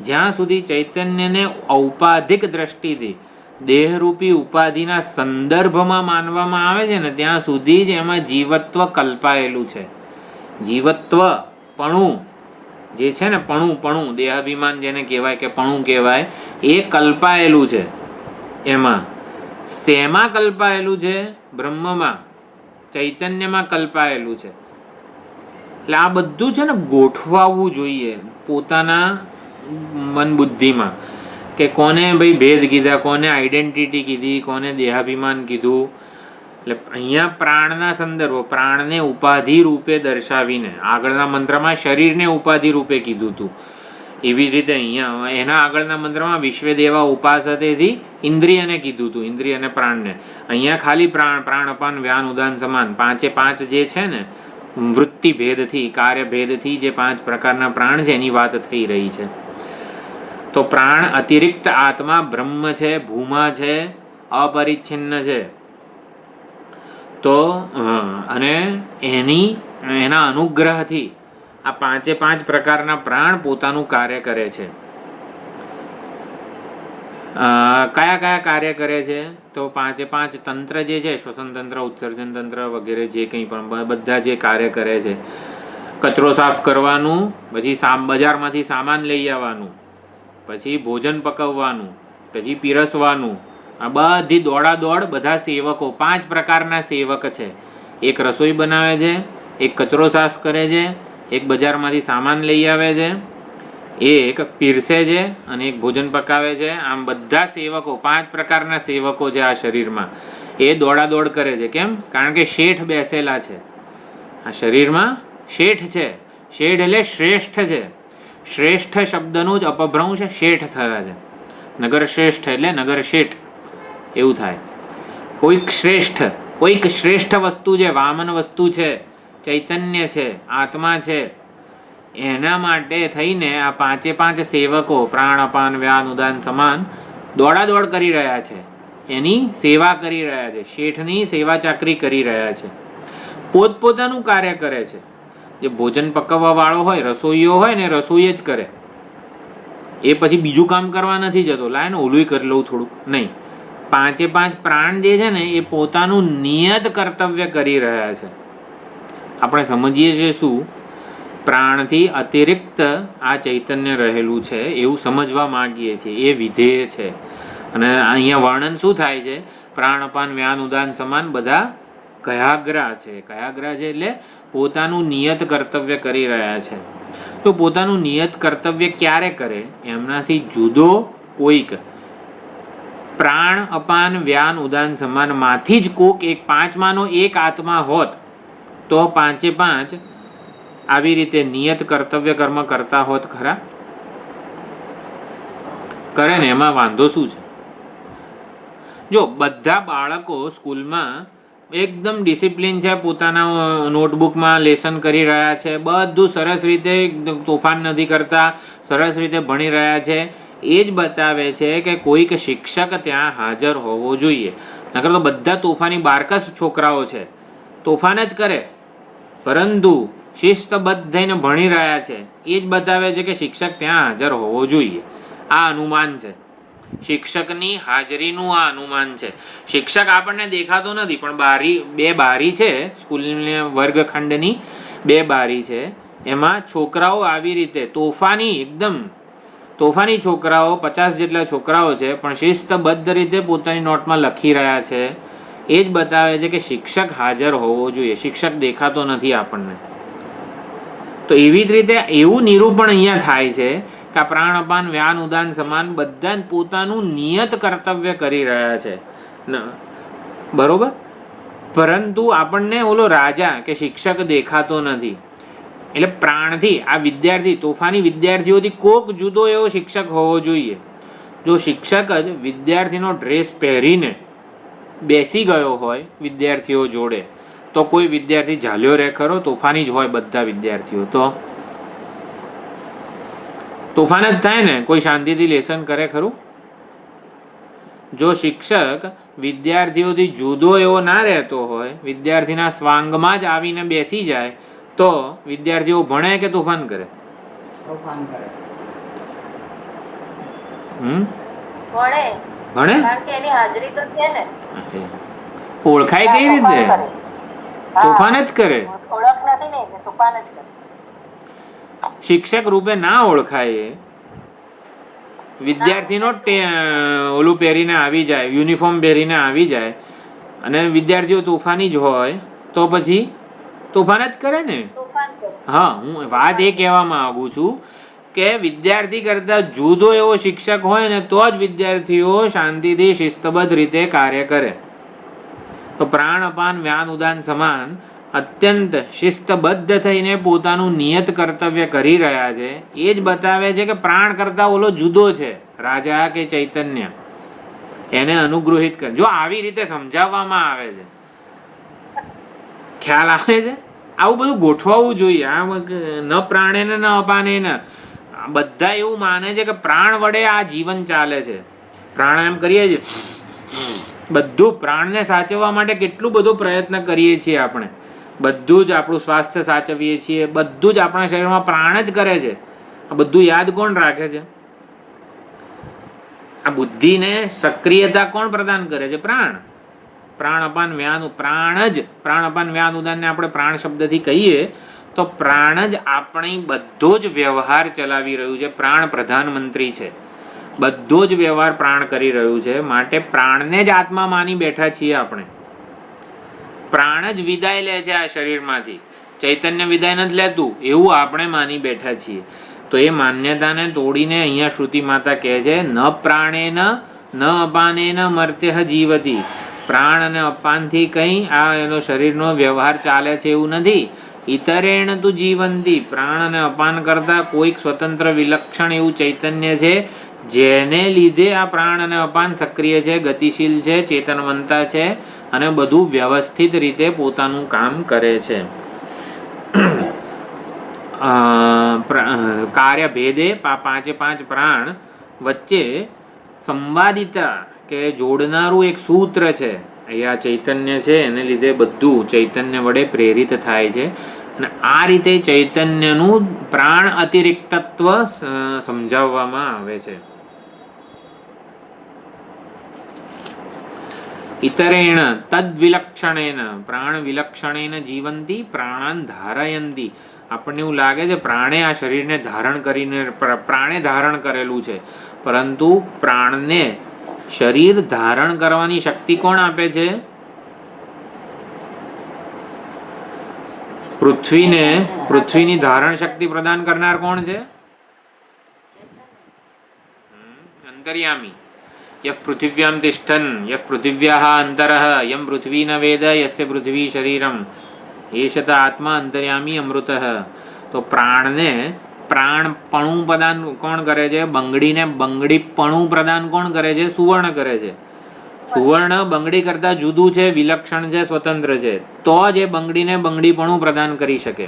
જ્યાં સુધી ચૈતન્યને ઔપાધિક દ્રષ્ટિથી દેહરૂપી ઉપાધિના સંદર્ભમાં માનવામાં આવે છે ને ત્યાં સુધી જ એમાં જીવત્વ કલ્પાયેલું છે. જીવત્વ પણું જે છે ને, પણું દેહાભિમાન જેને કહેવાય કે પણું કહેવાય, એ કલ્પાયેલું છે. એમાં શેમાં કલ્પાયેલું છે? બ્રહ્મમાં, ચૈતન્યમાં કલ્પાયેલું છે. એટલે આ બધું છે ને ગોઠવાવું જોઈએ પોતાના મન બુદ્ધિમાં, કે કોને ભાઈ ભેદ કીધા, કોને આઈડેન્ટિટી કીધી, કોને દેહાભિમાન કીધું. એટલે અહીંયા પ્રાણના સંદર્ભો, પ્રાણને ઉપાધિ રૂપે દર્શાવીને, આગળના મંત્રમાં શરીરને ઉપાધિ રૂપે કીધું હતું, એવી રીતે અહીંયા એના આગળના મંત્રમાં વિશ્વદેવા ઉપાસતેથી ઇન્દ્રિયને કીધું હતું, ઇન્દ્રિય અને પ્રાણને. અહીંયા ખાલી પ્રાણ અપાન વ્યાન ઉદાન સમાન 5 જે છે ને વૃત્તિ ભેદથી, કાર્ય ભેદથી જે 5 પ્રકારના પ્રાણ છે એની વાત થઈ રહી છે. તો પ્રાણ અતિરિક્ત આત્મા બ્રહ્મ છે, ભૂમા છે, અપરિચ્છિન્ન છે. તો અને એના અનુગ્રહથી આ 5 પ્રકારના પ્રાણ પોતાનું કાર્ય કરે છે. કયા કાર્ય કરે છે? તો 5 તંત્ર જે છે, શ્વસન તંત્ર, ઉત્સર્જન તંત્ર વગેરે જે કંઈ પણ બધા જે કાર્ય કરે છે, કચરો સાફ કરવાનું, પછી બજારમાંથી સામાન લઈ આવવાનું, પછી ભોજન પકવવાનું, પછી પીરસવાનું, આ બધી દોડાદોડ બધા સેવકો 5 પ્રકારના સેવક છે. એક રસોઈ બનાવે છે, એક કચરો સાફ કરે છે, એક બજારમાંથી સામાન લઈ આવે છે, એક પીરસે છે અને એક ભોજન પકાવે છે. આમ બધા સેવકો 5 પ્રકારના સેવકો છે આ શરીરમાં. એ દોડાદોડ કરે છે. કેમ? કારણ કે શેઠ બેસેલા છે આ શરીરમાં. શેઠ છે. શેઠ એટલે શ્રેષ્ઠ છે. શ્રેષ્ઠ શબ્દનું જ અપભ્રંશ શેઠ થયા છે. નગર શ્રેષ્ઠ એટલે નગર શેઠ એવું થાય. કોઈક શ્રેષ્ઠ વસ્તુ છે, વામન વસ્તુ છે, ચૈતન્ય છે, આત્મા છે. એના માટે થઈને આ 5 સેવકો પ્રાણ અપાન વ્યાન ઉદાન સમાન દોડાદોડ કરી રહ્યા છે, એની સેવા કરી રહ્યા છે, શેઠની સેવા ચાકરી કરી રહ્યા છે. પોતપોતાનું કાર્ય કરે છે. જે ભોજન પકવવા વાળો હોય, રસોઈયો હોય ને, રસોઈ જ કરે. એ પછી બીજું કામ કરવા નથી જતો, લાય ને ઓલું કરી લઉં થોડુંક, નહીં. 5 પ્રાણ જે છે ને એ પોતાનું નિયત કર્તવ્ય કરી રહ્યા છે. આપણે સમજીએ છીએ શું? પ્રાણથી અતિરિક્ત આ ચૈતન્ય રહેલું છે એવું સમજવા માંગીએ છીએ. એ વિધેય છે. અને અહીંયા વર્ણન શું થાય છે? પ્રાણ અપાન વ્યાન ઉદાન સમાન બધા કયાગ્રા છે. કયાગ્રા છે એટલે પોતાનું નિયત કર્તવ્ય કરી રહ્યા છે. તો પોતાનું નિયત કર્તવ્ય ક્યારે કરે? એમનાથી જુદો કોઈક પ્રાણ અપાન વ્યાન ઉદાન સમાનમાંથી જ કોક એક 5માનો એક આત્મા હોત તો 5 આવી રીતે નિયત કર્તવ્ય કર્મ કરતા હોત ખરા? કરે ને, એમાં વાંધો શું છે? જો બધા બાળકો સ્કૂલમાં એકદમ ડિસિપ્લિન છે, પોતાના નોટબુકમાં લેસન કરી રહ્યા છે, બધું સરસ રીતે, તોફાન નથી કરતા, સરસ રીતે ભણી રહ્યા છે, એ જ બતાવે છે કે કોઈક શિક્ષક ત્યાં હાજર હોવો જોઈએ. નકર તો બધા તોફાની બારકસ છોકરાઓ છે, તોફાન જ કરે, પરંતુ શિસ્તબદ્ધ થઈને ભણી રહ્યા છે. એ જ બતાવે છે કે શિક્ષક ત્યાં હાજર હોવો જોઈએ. આ અનુમાન છે. શિક્ષકની હાજરીનું આ અનુમાન છે. શિક્ષક આપણને દેખાતો નથી, પણ બે બારી છે સ્કૂલની વર્ગખંડની, 2 બારી છે. એમાં છોકરાઓ આવી રીતે એકદમ તોફાની છોકરાઓ, 50 જેટલા છોકરાઓ છે, પણ શિસ્તબદ્ધ રીતે પોતાની નોટમાં લખી રહ્યા છે. એ જ બતાવે છે કે શિક્ષક હાજર હોવો જોઈએ. શિક્ષક દેખાતો નથી આપણને. તો એવી જ રીતે એવું નિરૂપણ અહીંયા થાય છે કે આ પ્રાણ અપાન વ્યાન ઉદાન સમાન બધા જ પોતાનું નિયત કર્તવ્ય કરી રહ્યા છે, બરોબર. પરંતુ આપણને ઓલો રાજા કે શિક્ષક દેખાતો નથી. એટલે પ્રાણથી આ વિદ્યાર્થી, તોફાની વિદ્યાર્થીઓથી કોક જુદો એવો શિક્ષક હોવો જોઈએ. જો શિક્ષક જ વિદ્યાર્થીનો ડ્રેસ પહેરીને બેસી ગયો હોય વિદ્યાર્થીઓ જોડે, તો કોઈ વિદ્યાર્થી ઝાલ્યો રહે ખરો? તોફાની જ હોય બધા વિદ્યાર્થીઓ, તો તોફાન જ થાય ને. કોઈ શાંતિથી લેસન કરે ખરું? જો શિક્ષક વિદ્યાર્થીઓથી જુદો એવો ના રહેતો હોય, વિદ્યાર્થીના સ્વાંગમાં જ આવીને બેસી જાય, તો વિદ્યાર્થીઓ ભણે કે તોફાન કરે? તોફાન કરે. ભણે. ભણે? કારણ કે એની હાજરી તો છે ને. ઓળખાય કઈ રીતે? તોફાન જ કરે. ઓળખ નથી ને એટલે તોફાન જ કરે. શિક્ષક રૂપે ના ઓળખાય, વિદ્યાર્થીનો ઓલું પહેરીને આવી જાય, યુનિફોર્મ પહેરીને આવી જાય, અને વિદ્યાર્થીઓ તોફાની જ હોય, તો પછી તોફાન જ કરે ને. તોફાન કરે. હા, હું વાત એ કહેવા માંગુ છું કે વિદ્યાર્થી કરતા જુદો એવો શિક્ષક હોય ને, તો જ વિદ્યાર્થીઓ શાંતિથી શિસ્તબદ્ધ રીતે કાર્ય કરે. તો પ્રાણ અપાન વ્યાન ઉદાન સમાન અત્યંત શિસ્તબદ્ધ થઈને પોતાનું નિયત કર્તવ્ય કરી રહ્યા છે. એ જ બતાવે છે કે પ્રાણ કરતા ઓલો જુદો છે, રાજા કે ચૈતન્ય. એને અનુગ્રહિત કરે. જો આવી રીતે સમજાવવામાં આવે છે, ખ્યાલ આવે છે. આવું બધું ગોઠવાવું જોઈએ. આ ન પ્રાણે ને ન અપાને ને બધા એવું માને છે કે પ્રાણ વડે આ જીવન ચાલે છે. પ્રાણાયામ કરીએ છીએ, બધું પ્રાણને સાચવવા માટે કેટલું બધો પ્રયત્ન કરીએ છીએ આપણે. બધું જ આપણું સ્વાસ્થ્ય સાચવીએ છીએ, બધું જ આપણા શરીરમાં પ્રાણ જ કરે છે. આ બધું યાદ કોણ રાખે છે? આ બુદ્ધિને સક્રિયતા કોણ પ્રદાન કરે છે? પ્રાણ. પ્રાણ અપાન વ્યાન, પ્રાણ જ પ્રાણ અપાન વ્યાન ઉદાનને આપણે પ્રાણ શબ્દથી કહીએ તો પ્રાણ જ આપણી બધો જ વ્યવહાર ચલાવી રહ્યું છે. પ્રાણ પ્રધાનમંત્રી છે. બધો જ વ્યવહાર પ્રાણ કરી રહ્યું છે. માટે પ્રાણને જ આત્મા માની બેઠા છીએ આપણે. પ્રાણ જ વિદાય લે છે આ શરીરમાંથી, ચૈતન્ય વિદાય નથી લેતું એવું આપણે માની બેઠા છીએ. તો એ માન્યતાને તોડીને અહીંયા શ્રુતિ માતા કહે છે, ન પ્રાણેન ન અપાનેન મર્ત્ય જીવતી. પ્રાણ અને અપાનથી કંઈ આ એનો શરીરનો વ્યવહાર ચાલે છે એવું નથી. ઇતરેણ તું જીવંતી. પ્રાણ અને અપાન કરતાં કોઈક સ્વતંત્ર વિલક્ષણ એવું ચૈતન્ય છે, જેને લીધે આ પ્રાણ અને અપાન સક્રિય છે, ગતિશીલ છે, ચેતનવંતા છે, અને બધું વ્યવસ્થિત રીતે પોતાનું કામ કરે છે. કાર્ય ભેદે 5 પ્રાણ વચ્ચે સંવાદિતા કે જોડનારું એક સૂત્ર છે. અહીંયા ચૈતન્ય છે, એને લીધે બધું ચૈતન્ય વડે પ્રેરિત થાય છે. અને આ રીતે ચૈતન્યનું પ્રાણ અતિરિક્તત્વ સમજાવવામાં આવે છે. ઇતરેણ તદ વિલક્ષણેન પ્રાણ વિલક્ષણેન જીવંતી પ્રાણાન ધારયંતી. આપણને એવું લાગે છે પ્રાણે આ શરીરને ધારણ કરીને પ્રાણે ધારણ કરેલું છે, પરંતુ પ્રાણને શરીર ધારણ કરવાની શક્તિ કોણ આપે છે? પૃથ્વીની ધારણ શક્તિ પ્રદાન કરનાર કોણ છે? અંતર્યામી. યઃ પૃથિવ્યામ તિષ્ઠન યઃ પૃથિવ્યાઃ અંતરઃ યં પૃથ્વી ન વેદ યસ્ય પૃથ્વી શરીરમ એષત આત્મા અંતર્યામી અમૃતઃ. તો પ્રાણને પ્રાણપણું પ્રદાન કોણ કરે છે? બંગડીને બંગડીપણું પ્રદાન કોણ કરે છે? સુવર્ણ કરે છે. સુવર્ણ બંગડી કરતાં જુદું છે, વિલક્ષણ છે, સ્વતંત્ર છે, તો જ એ બંગડીને બંગડીપણું પ્રદાન કરી શકે.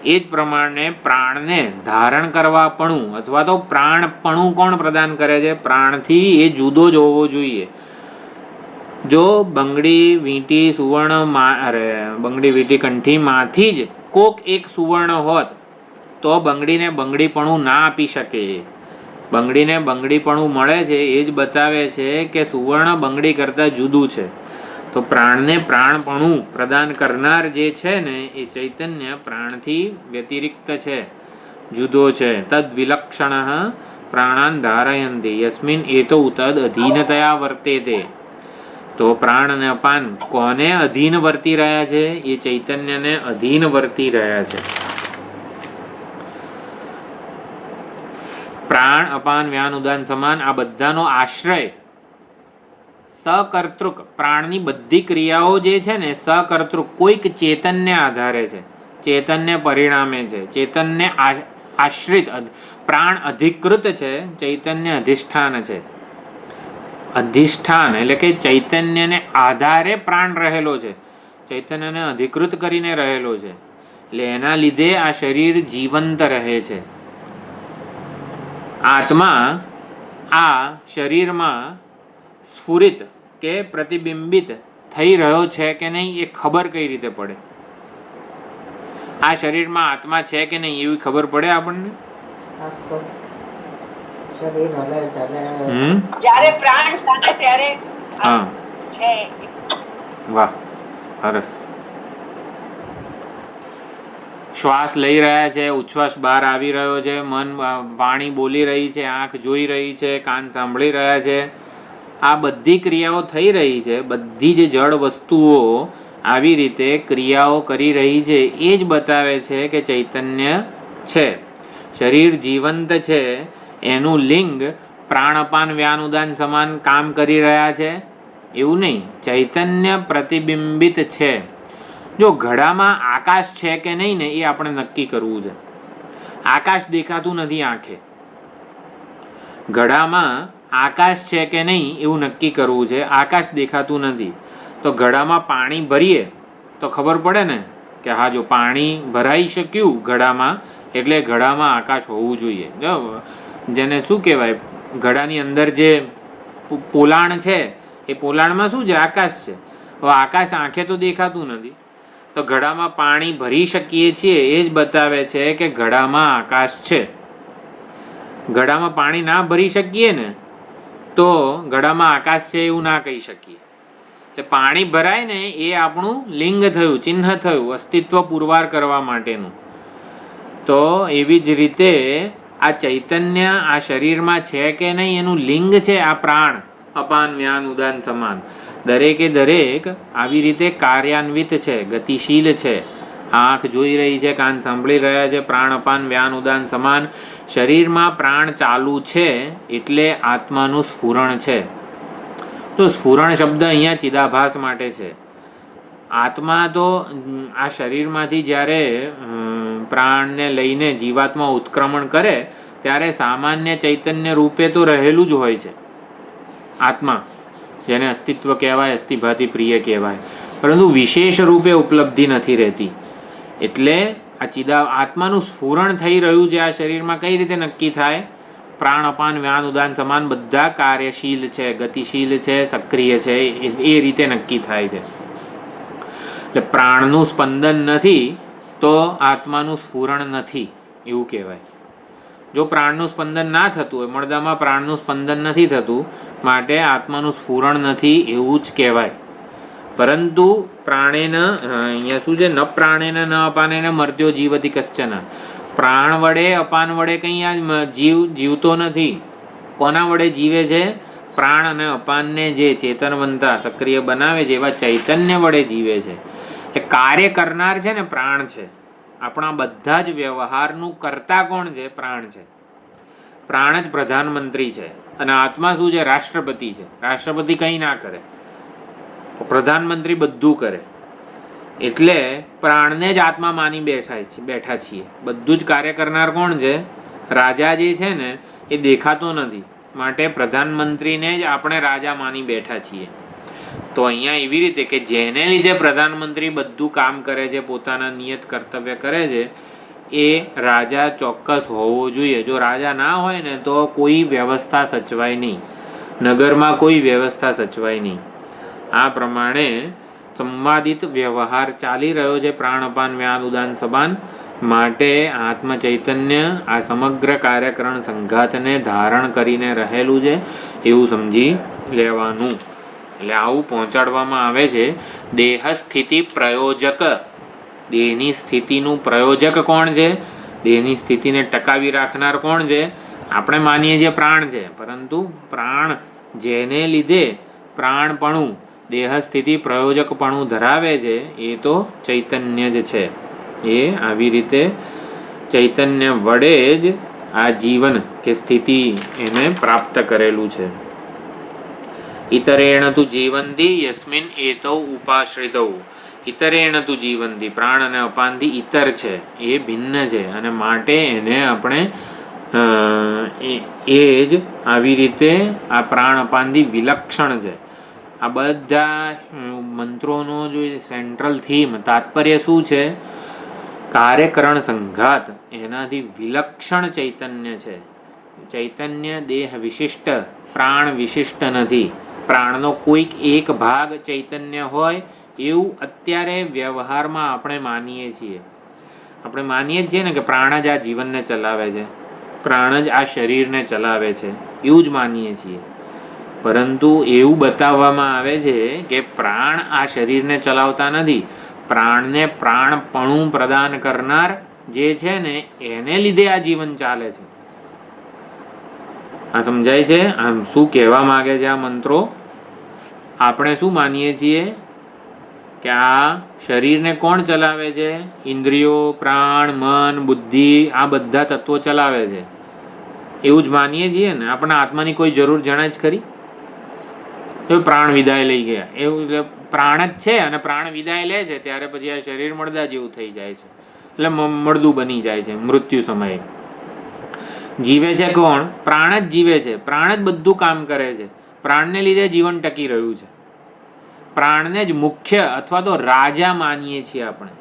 એ જ પ્રમાણે પ્રાણને ધારણ કરવાપણું અથવા તો પ્રાણપણું કોણ પ્રદાન કરે છે? પ્રાણથી એ જુદો જ હોવો જોઈએ. જો બંગડી વીંટી સુવર્ણ બંગડી વીંટી કંઠીમાંથી જ કોક એક સુવર્ણ હોત તો બંગડીને બંગડીપણું ના આપી શકે. બંગડીને બંગડીપણું મળે છે એ જ બતાવે છે કે સુવર્ણ બંગડી કરતાં જુદું છે. તો પ્રાણને પ્રાણપણું પ્રદાન કરનાર જે છે ને એ ચૈતન્ય પ્રાણથી વ્યતિરિક્ત છે, જુદો છે. તદ વિલક્ષણ પ્રાણાન ધારયંતી યસ્મિન એતો તદ અધીનતયા વર્તેતે. તો પ્રાણ અને અપાન કોને અધીન વર્તી રહ્યા છે? એ ચૈતન્યને અધીન વર્તી રહ્યા છે. પ્રાણ અપાન વ્યાન ઉદાન સમાન આ બધાનો આશ્રય સકર્તૃક, પ્રાણની બધી ક્રિયાઓ જે છે ને સકર્તૃક કોઈક ચેતનને આધારે છે, ચેતનને પરિણામે છે, ચેતનને આશ્રિત. પ્રાણ અધિકૃત છે, ચૈતન્ય અધિષ્ઠાન છે. અધિષ્ઠાન એટલે કે ચૈતન્યને આધારે પ્રાણ રહેલો છે, ચૈતન્યને અધિકૃત કરીને રહેલો છે. એટલે એના લીધે આ શરીર જીવંત રહે છે. આત્મા આ શરીરમાં સ્ફુરિત કે પ્રતિબિંબિત થઈ રહ્યો છે કે નહીં એ ખબર કઈ રીતે પડે? આ શરીરમાં આત્મા છે કે નહીં એવી ખબર પડે આપણને? શરીર હલે ચાલે, જ્યારે પ્રાણ સાથે ત્યારે હા, છે. વાહ, સરસ. શ્વાસ લઈ રહ્યા છે, ઉચ્છ્વાસ બહાર આવી રહ્યો છે, મન વાણી બોલી રહી છે, આંખ જોઈ રહી છે, કાન સાંભળી રહ્યા છે. આ બધી ક્રિયાઓ થઈ રહી છે. બધી જ જળ વસ્તુઓ આવી રીતે ક્રિયાઓ કરી રહી છે. એ જ બતાવે છે કે ચૈતન્ય છે. શરીર જીવંત છે એનું લિંગ પ્રાણપાન વ્યાન ઉદાન સમાન કામ કરી રહ્યા છે એવું નહીં, ચૈતન્ય પ્રતિબિંબિત છે. જો ઘડામાં આકાશ છે કે નહીં ને એ આપણે નક્કી કરવું છે. આકાશ દેખાતું નથી આંખે. ઘડામાં આકાશ છે કે નહીં એવું નક્કી કરવું છે. આકાશ દેખાતું નથી તો ઘડામાં પાણી ભરીએ તો ખબર પડે ને કે હા જો પાણી ભરાઈ શક્યું ઘડામાં એટલે ઘડામાં આકાશ હોવું જોઈએ. જો જેને શું કહેવાય, ઘડાની અંદર જે પોલાણ છે એ પોલાણમાં શું છે? આકાશ છે. હવે આકાશ આંખે તો દેખાતું નથી તો ઘડામાં પાણી ભરી શકીએ છીએ એ જ બતાવે છે કે ઘડામાં આકાશ છે. ઘડામાં પાણી ના ભરી શકીએ ને તો ઘડામાં આકાશ છે એવું ના કહી શકીએ. એટલે પાણી ભરાય ને એ આપણું લિંગ થયું, ચિહ્ન થયું, અસ્તિત્વ પુરવાર કરવા માટેનું. તો એવી જ રીતે આ ચૈતન્ય આ શરીરમાં છે કે નહીં એનું લિંગ છે આ પ્રાણ અપાન વ્યાન ઉદાન સમાન. દરેકે દરેક આવી રીતે કાર્યાન્વિત છે, ગતિશીલ છે. આંખ જોઈ રહી છે, કાન સાંભળી રહ્યા છે, પ્રાણ અપાન વ્યાન ઉદાન સમાન. શરીરમાં પ્રાણ ચાલુ છે એટલે આત્માનું સ્ફુરણ છે. તો સ્ફુરણ શબ્દ અહીંયા ચિદાભાસ માટે છે. આત્મા તો આ શરીરમાંથી જ્યારે પ્રાણને લઈને જીવાત્મા ઉત્ક્રમણ કરે ત્યારે સામાન્ય ચૈતન્ય રૂપે તો રહેલું જ હોય છે આત્મા, જેને અસ્તિત્વ કહેવાય, અસ્થિભાતિ પ્રિય કહેવાય, પરંતુ વિશેષ રૂપે ઉપલબ્ધિ નથી રહેતી. એટલે આ આત્માનું સ્ફુરણ થઈ રહ્યું છે આ શરીરમાં. કઈ રીતે નક્કી થાય? પ્રાણ અપાન વ્યાન ઉદાન સમાન બધા કાર્યશીલ છે, ગતિશીલ છે, સક્રિય છે, એ રીતે નક્કી થાય છે. એટલે પ્રાણનું સ્પંદન નથી તો આત્માનું સ્ફુરણ નથી એવું કહેવાય. જો પ્રાણનું સ્પંદન ના થતું હોય, મળદામાં પ્રાણનું સ્પંદન નથી થતું માટે આત્માનું સ્ફુરણ નથી એવું જ કહેવાય. પરંતુ પ્રાણેન અહીંયા શું છે? ન પ્રાણેન ન અપાનેન મર્ત્યો જીવતી કશ્ચન. પ્રાણ વડે અપાન વડે કંઈ આ જીવતો નથી. કોના વડે જીવે છે? પ્રાણ અને અપાનને જે ચેતનવંતા સક્રિય બનાવે છે એવા ચૈતન્ય વડે જીવે છે. એ કાર્ય કરનાર છે ને પ્રાણ છે. આપણા બધા જ વ્યવહારનું કર્તા કોણ છે? પ્રાણ છે. પ્રાણ જ પ્રધાનમંત્રી છે અને આત્મા શું છે? રાષ્ટ્રપતિ છે. રાષ્ટ્રપતિ કંઈ ના કરે, પ્રધાનમંત્રી બધું કરે. એટલે પ્રાણને જ આત્મા માની બેઠા છીએ. બધું જ કાર્ય કરનાર કોણ છે? રાજા જે છે ને એ દેખાતો નથી માટે પ્રધાનમંત્રીને જ આપણે રાજા માની બેઠા છીએ. તો અહીંયા એવી રીતે કે જેને લીધે પ્રધાનમંત્રી બધું કામ કરે છે, પોતાના નિયત કર્તવ્ય કરે છે, એ રાજા ચોક્કસ હોવો જોઈએ. જો રાજા ના હોય ને તો કોઈ વ્યવસ્થા સચવાય નહીં, નગરમાં કોઈ વ્યવસ્થા સચવાય નહીં. આ પ્રમાણે સંવાદિત વ્યવહાર ચાલી રહ્યો છે પ્રાણ અપાન વ્યાન ઉદાન સમાન. માટે આત્મ ચૈતન્ય આ સમગ્ર કાર્યકરણ સંઘાતને ધારણ કરીને રહેલું છે એવું સમજી લેવાનું. એટલે આવું પહોંચાડવામાં આવે છે. દેહ સ્થિતિ પ્રયોજક, દેહની સ્થિતિનું પ્રયોજક કોણ છે? દેહની સ્થિતિને ટકાવી રાખનાર કોણ છે? આપણે માનીએ છીએ પ્રાણ છે, પરંતુ પ્રાણ જેને લીધે પ્રાણપણું દેહ સ્થિતિ પ્રયોજકપણું ધરાવે છે એ તો ચૈતન્ય જ છે. એ આવી રીતે ચૈતન્ય વડે જ આ જીવન કે સ્થિતિ એને પ્રાપ્ત કરેલું છે. ઇતરેણ તુ જીવંતી યસ્મિન એતૌ ઉપાશ્રિતૌ. ઇતરેણ તુ જીવંતી, પ્રાણ અને અપાનથી ઇતર છે, એ ભિન્ન છે, અને માટે એને આપણે એ જ આવી રીતે આ પ્રાણ અપાનથી વિલક્ષણ છે. આ બધા મંત્રોનો જો સેન્ટ્રલ થીમ તાત્પર્ય શું છે? કાર્યકરણ સંઘાત એનાથી વિલક્ષણ ચૈતન્ય છે. ચૈતન્ય દેહ વિશિષ્ટ, પ્રાણ વિશિષ્ટ નથી. પ્રાણનો કોઈક એક ભાગ ચૈતન્ય હોય એવું અત્યારે વ્યવહારમાં આપણે માનીએ છીએ. આપણે માનીએ જ છીએ ને કે પ્રાણ જ આ જીવનને ચલાવે છે, પ્રાણ જ આ શરીરને ચલાવે છે, એવું જ માનીએ છીએ. પરંતુ એવું બતાવવામાં આવે છે કે પ્રાણ આ શરીરને ચલાવતા નથી. પ્રાણને પ્રાણપણું પ્રદાન કરનાર જે છે ને એને લીધે આ જીવન ચાલે છે. આ સમજાય છે? આમ શું કહેવા માગે છે આ મંત્રો? આપણે શું માનીએ છીએ કે આ શરીરને કોણ ચલાવે છે? ઇન્દ્રિયો, પ્રાણ, મન, બુદ્ધિ, આ બધા તત્વો ચલાવે છે એવું જ માનીએ છીએ ને. આપણા આત્માની કોઈ જરૂર જણાય જ ખરી? તો પ્રાણ વિદાય લઈ ગયા એવું પ્રાણ જ છે, અને પ્રાણ વિદાય લે છે ત્યારે પછી આ શરીર મળદા જેવું થઈ જાય છે, એટલે મળદું બની જાય છે મૃત્યુ સમયે. જીવે છે કોણ? પ્રાણ જ જીવે છે. પ્રાણ જ બધું કામ કરે છે. પ્રાણને લીધે જીવન ટકી રહ્યું છે. પ્રાણને જ મુખ્ય અથવા તો રાજા માનીએ છીએ આપણે.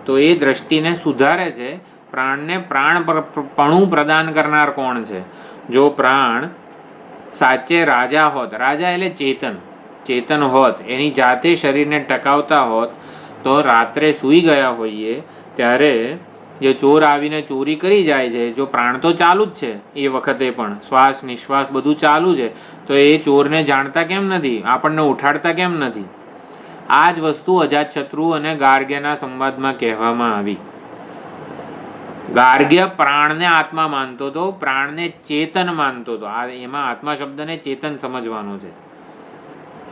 તો એ દ્રષ્ટિને સુધારે છે. પ્રાણને પ્રાણપણું પ્રદાન કરનાર કોણ છે? જો પ્રાણ સાચે રાજા હોત, રાજા એટલે ચેતન હોત, એની જાતે શરીરને ટકાવતા હોત, તો રાત્રે સૂઈ ગયા હોઈએ ત્યારે જે ચોર આવીને ચોરી કરી જાય છે, જો પ્રાણ તો ચાલુ જ છે એ વખતે પણ, શ્વાસ નિશ્વાસ બધું ચાલુ છે, તો એ ચોરને જાણતા કેમ નથી? આપણને ઉઠાડતા કેમ નથી? આ જ વસ્તુ અજાતશત્રુ અને ગાર્ગ્યના સંવાદમાં કહેવામાં આવી. ગાર્ગ્ય પ્રાણને આત્મા માનતો હતો, પ્રાણને ચેતન માનતો હતો. આ એમાં આત્મા શબ્દને ચેતન સમજવાનો છે.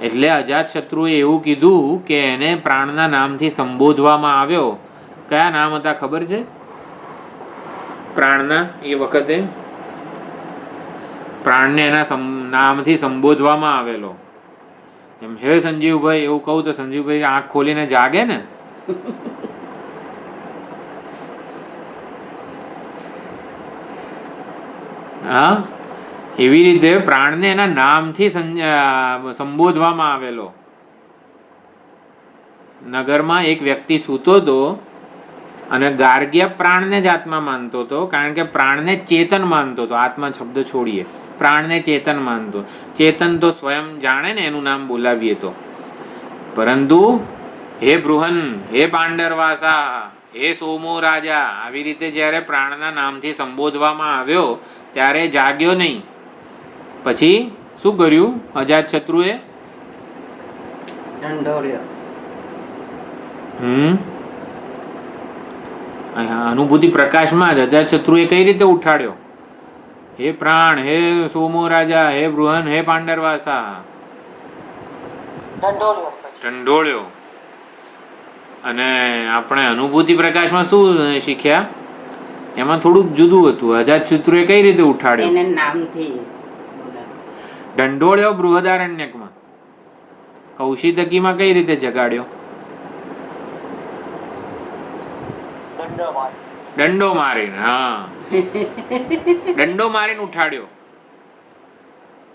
એટલે અજાતશત્રુએ એવું કીધું કે એને પ્રાણના નામથી સંબોધવામાં આવ્યો. કયા નામ હતા ખબર છે પ્રાણના? એ વખતે પ્રાણને એના નામથી સંબોધવામાં આવેલો. એમ હે સંજીવભાઈ એવું કહું તો સંજીવભાઈ આંખ ખોલીને જાગે ને. હા, એવી રીતે પ્રાણને એના નામથી સંબોધવામાં આવેલો. નગરમાં એક વ્યક્તિ સૂતો હતો અને ગાર્ગ્ય પ્રાણને જ આત્મા માનતો હતો, કારણ કે પ્રાણને ચેતન માનતો હતો. આત્મા શબ્દ છોડીએ, પ્રાણને ચેતન માનતો. ચેતન તો સ્વયં જાણે ને એનું નામ બોલાવીએ તો. પરંતુ હે બૃહન, હે પાંડરવાસા, હે સોમો રાજા, આવી રીતે જ્યારે પ્રાણના નામથી સંબોધવામાં આવ્યો ત્યારે જાગ્યો નહીં. પછી શું કર્યું અજાતશત્રુએ? ઢંઢોળ્યો. અનુભૂતિ પ્રકાશમાં જ અજાતશત્રુએ કઈ રીતે ઉઠાડ્યો? હે પ્રાણ, હે સોમો રાજા, હે બૃહન, હે પાંડરવાસા. ઢંઢોળ્યો. અને આપણે અનુભૂતિ પ્રકાશમાં શું શીખ્યા? એમાં થોડુંક જુદું હતું. અજાતશત્રુએ કઈ રીતે ઉઠાડ્યો? એને નામથી ઢંઢોળ્યો બૃહદારણ્યકમાં. કૌશિતકીમાં કઈ રીતે જગાડ્યો? દંડો મારીને. હા, દંડો મારીને ઉઠાડ્યો.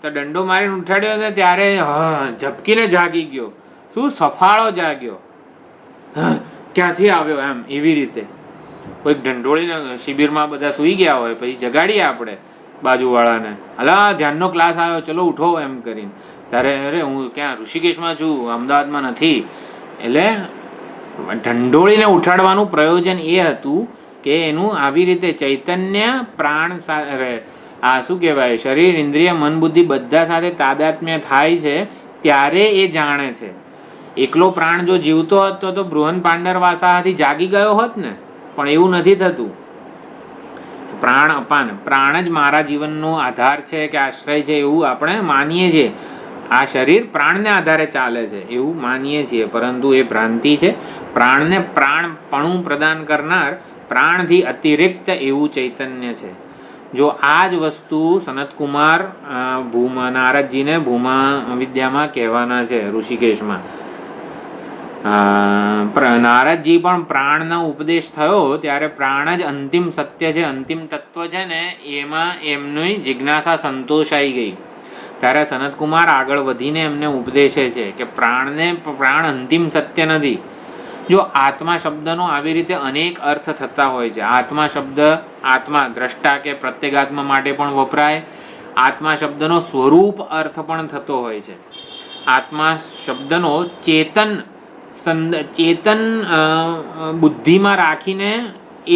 તો દંડો મારીને ઉઠાડ્યો ને ત્યારે ઝપકીને જાગી ગયો. શું સફાળો જાગ્યો, ક્યાંથી આવ્યો એમ. એવી રીતે કોઈક ઢંઢોળીને શિબિરમાં બધા સૂઈ ગયા હોય, પછી જગાડીએ આપણે બાજુવાળાને, હલા ધ્યાનનો ક્લાસ આવ્યો, ચલો ઉઠો એમ કરીને. ત્યારે અરે હું ક્યાં ઋષિકેશમાં છું, અમદાવાદમાં નથી. એટલે ઢંઢોળીને ઉઠાડવાનું પ્રયોજન એ હતું કે એનું આવી રીતે ચૈતન્ય પ્રાણ આ શું કહેવાય, શરીર ઇન્દ્રિય મન બુદ્ધિ બધા સાથે તાદાત્મ્ય થાય છે ત્યારે એ જાણે છે. એકલો પ્રાણ જો જીવતો હોત તો બૃહન પાંડરવાસાથી જાગી ગયો હોત ને, પણ એવું નથી થતું. પ્રાણ અપાન, પ્રાણ જ મારા જીવનનો આધાર છે કે આશ્રય છે એવું આપણે માનીએ છીએ. આ શરીર પ્રાણને આધારે ચાલે છે એવું માનીએ છીએ, પરંતુ એ ભ્રાંતિ છે. પ્રાણને પ્રાણપણું પ્રદાન કરનાર, પ્રાણથી અતિરિક્ત એવું ચૈતન્ય છે. જો આ જ વસ્તુ સનતકુમાર નારદજીને ભૂમા વિદ્યામાં કહેવાના છે, ઋષિકેશમાં. નારદજી પણ પ્રાણનો ઉપદેશ થયો ત્યારે પ્રાણ જ અંતિમ સત્ય છે, અંતિમ તત્વ છે ને, એમાં એમની જિજ્ઞાસા સંતોષાઈ ગઈ. ત્યારે સનતકુમાર આગળ વધીને એમને ઉપદેશે છે કે પ્રાણ અંતિમ સત્ય નથી. જો આત્મા શબ્દનો આવી રીતે અનેક અર્થ થતા હોય છે. આત્મા શબ્દ આત્મા દ્રષ્ટા કે પ્રત્યેગાત્મા માટે પણ વપરાય. આત્મા શબ્દનો સ્વરૂપ અર્થ પણ થતો હોય છે. આત્મા શબ્દનો ચેતન બુદ્ધિમાં રાખીને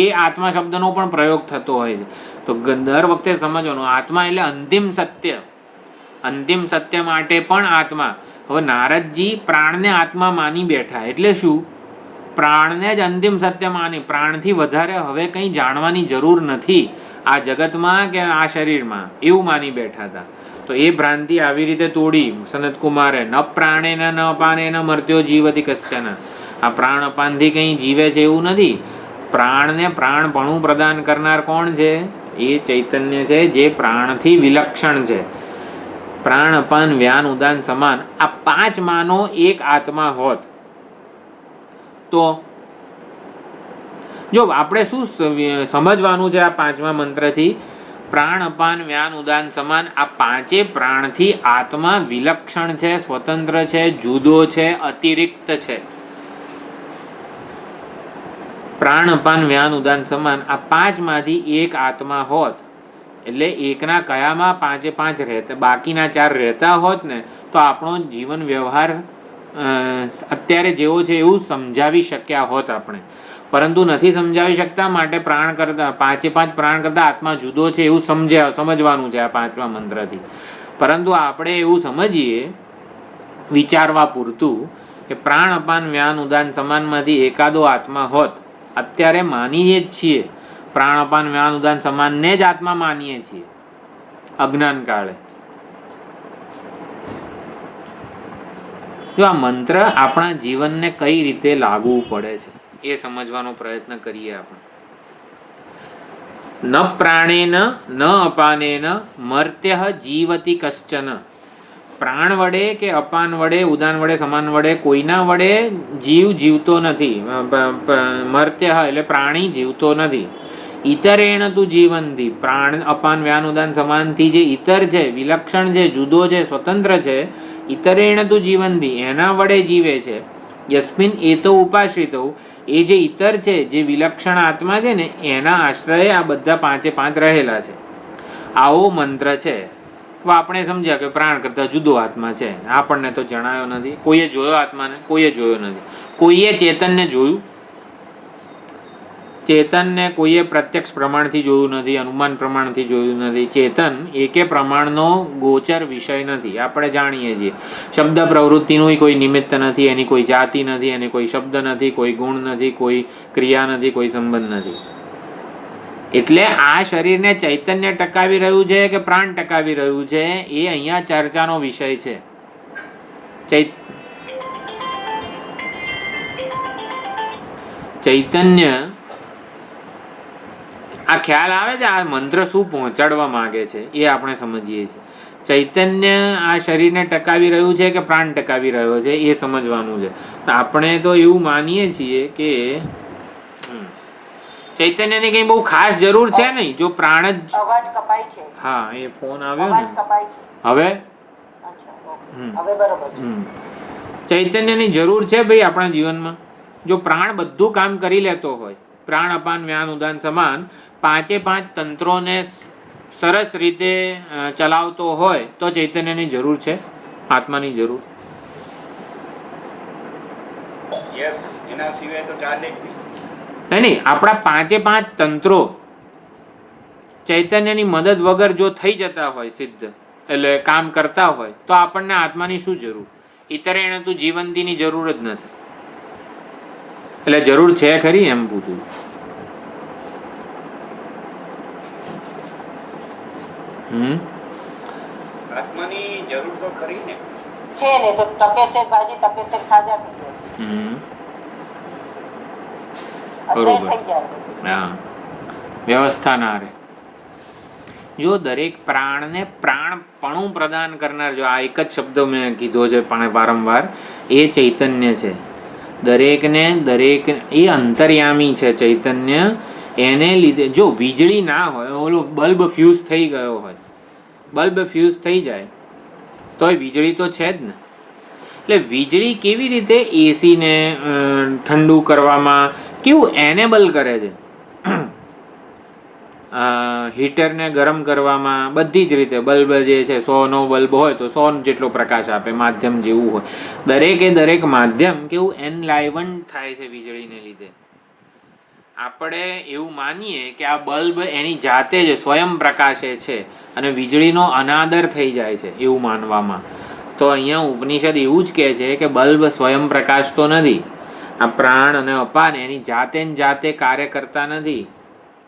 એ આત્મા શબ્દનો પણ પ્રયોગ થતો હોય છે. તો દર વખતે સમજવાનું, આત્મા એટલે અંતિમ સત્ય. અંતિમ સત્ય માટે પણ આત્મા. હવે નારદજી પ્રાણને આત્મા માની બેઠા, એટલે શું? પ્રાણને જ અંતિમ સત્ય માની, પ્રાણથી વધારે હવે કંઈ જાણવાની જરૂર નથી આ જગતમાં કે આ શરીરમાં, એવું માની બેઠા હતા. તો એ ભ્રાંતિ આવી રીતે તોડી સનતકુમારે. ન પ્રાણેન ન અપાનેન મર્ત્યો જીવતી કશ્ચન. આ પ્રાણ અપાનથી કંઈ જીવે છે એવું નથી. પ્રાણને પ્રાણપણું પ્રદાન કરનાર કોણ છે? એ ચૈતન્ય છે, જે પ્રાણથી વિલક્ષણ છે. પ્રાણ અપાન વ્યાન ઉદાન સમાન, આ પાંચ માનો એક આત્મા હોત તો જો આપણે શું સમજવાનું છે આ પાંચમા મંત્રથી? પ્રાણ અપાન વ્યાન ઉદાન સમાન, આ પાંચે પ્રાણથી આત્મા વિલક્ષણ છે, સ્વતંત્ર છે, જુદો છે, અતિરિક્ત છે. પ્રાણ અપાન વ્યાન ઉદાન સમાન, આ પાંચમાંથી એક આત્મા હોત એટલે એકના કયામાં પાંચે પાંચ રહેતા, બાકીના ચાર રહેતા હોત ને, તો આપણો જીવન વ્યવહાર અત્યારે જેવો છે એવું સમજાવી શક્યા હોત આપણે. પરંતુ નથી સમજાવી શકતા, માટે પ્રાણ કરતા પાંચે પાંચ પ્રાણ કરતા આત્મા જુદો છે એવું સમજવાનું છે આ પાંચમા મંત્રથી. પરંતુ આપણે એવું સમજીએ વિચારવા પૂરતું કે પ્રાણ અપાન વ્યાન ઉદાન સમાનમાંથી એકાદો આત્મા હોત. અત્યારે માનીએ જ છીએ, પ્રાણ અપાન વ્યાન ઉદાન સમાનને જ આત્મા માનીએ છીએ અજ્ઞાન કાળે. જો આ મંત્ર આપણા જીવનને કઈ રીતે લાગુ પડે છે એ સમજવાનો પ્રયત્ન કરીએ આપણે. ન પ્રાણેન ન અપાનેન મર્ત્ય જીવતી કશ્ચન. પ્રાણ વડે કે અપાન વડે, ઉદાન વડે, સમાન વડે, કોઈના વડે જીવ જીવતો નથી. મર્ત્ય એટલે પ્રાણી જીવતો નથી. ઇતરેણ તું જીવંતી, પ્રાણ અપાન વ્યાન ઉદાન સમાનથી જે ઇતર છે, વિલક્ષણ છે, જુદો છે, સ્વતંત્ર છે, ઇતરેણ તું જીવંતી, એના વડે જીવે છે. યસ્મિન એ તો ઉપાશ્રિતો, એ જે ઇતર છે, જે વિલક્ષણ આત્મા છે ને, એના આશ્રયે આ બધા પાંચે પાંચ રહેલા છે. આવો મંત્ર છે. આપણે સમજ્યા કે પ્રાણ કરતાં જુદો આત્મા છે. આપણને તો જણાયો નથી. કોઈએ જોયો આત્માને? કોઈએ જોયો નથી. કોઈએ ચેતનને જોયું? ચેતનને કોઈએ પ્રત્યક્ષ પ્રમાણથી જોયું નથી, અનુમાન પ્રમાણથી જોયું નથી. ચેતન એકે પ્રમાણનો ગોચર વિષય નથી. આપણે જાણીએ છીએ શબ્દ પ્રવૃત્તિનું કોઈ નિમિત્ત નથી, એની કોઈ જાતિ નથી, એની કોઈ શબ્દ નથી, કોઈ ગુણ નથી, કોઈ ક્રિયા નથી, કોઈ સંબંધ નથી. એટલે આ શરીરને ચૈતન્ય ટકાવી રહ્યું છે કે પ્રાણ ટકાવી રહ્યું છે, એ અહીંયા ચર્ચાનો વિષય છે. ચૈતન્ય, આ ખ્યાલ આવે છે આ મંત્ર શું પહોંચાડવા માંગે છે એ આપણે સમજીએ છીએ. ચૈતન્ય આ શરીરને ટકાવી રહ્યું છે કે પ્રાણ ટકાવી રહ્યો છે એ સમજવાનું છે. આપણે તો એવું માનીએ છીએ કે ચૈતન્યની કંઈ બહુ ખાસ જરૂર છે નહીં. જો પ્રાણ જ અવાજ કપાય છે. હા, એ ફોન આવ્યો અવાજ ને કપાય છે. હવે. હવે બરોબર છે. ચૈતન્યની જરૂર છે ભાઈ આપણા જીવનમાં. જો પ્રાણ બધું કામ કરી લેતો હોય, પ્રાણ અપાન વ્યાન ઉદાન સમાન પાંચે પાંચ તંત્રોને સરસ રીતે ચલાવતો હોય તો ચૈતન્યની જરૂર છે, આત્માની જરૂર. એના સિવાય તો ચાલે જ નહીં. નહીં, આપણા 5 તંત્રો ચૈતન્યની મદદ વગર જો થઈ જતા હોય સિદ્ધ, એટલે કામ કરતા હોય, તો આપણને આત્માની શું જરૂર? ઇતરેણ તું જીવંતીની જરૂર જ નથી. એટલે જરૂર છે ખરી એમ પૂછું. આત્માની જરૂર તો ખરી ને. છે ને તો તકેસેર ભાજી તકેસેર ખાજા થઈ જાય. અત્યારે બરોબર. થઈ જાય. હા, વ્યવસ્થા ના રહે. જો દરેક પ્રાણને પ્રાણપણું પ્રદાન કરનાર, જો આ એક જ શબ્દ મેં કીધો છે પણ વારંવાર, એ ચૈતન્ય છે. દરેક એ અંતર્યામી છે ચૈતન્ય. એને લીધે જો વીજળી ના હોય, ઓલો બલ્બ ફ્યુઝ થઈ ગયો હોય, બલ્બ ફ્યુઝ થઈ જાય તોય વીજળી તો છે જ ને. એટલે વીજળી કેવી રીતે એસીને ઠંડુ કરવામાં કેવું એનેબલ કરે છે, હીટરને ગરમ કરવામાં, બધી જ રીતે. બલ્બ જે છે 100નો બલ્બ હોય તો 100 જેટલો પ્રકાશ આપે, માધ્યમ જેવું હોય. દરેક માધ્યમ કેવું એનલાઇવન થાય છે વીજળીને લીધે. આપણે એવું માનીએ કે આ બલ્બ એની જાતે જ સ્વયં પ્રકાશે છે અને વીજળીનો અનાદર થઈ જાય છે એવું માનવામાં. તો અહીંયા ઉપનિષદ એવું જ કહે છે કે બલ્બ સ્વયં પ્રકાશતો નથી. આ પ્રાણ અને અપાન એની જાતે કાર્ય કરતા નથી,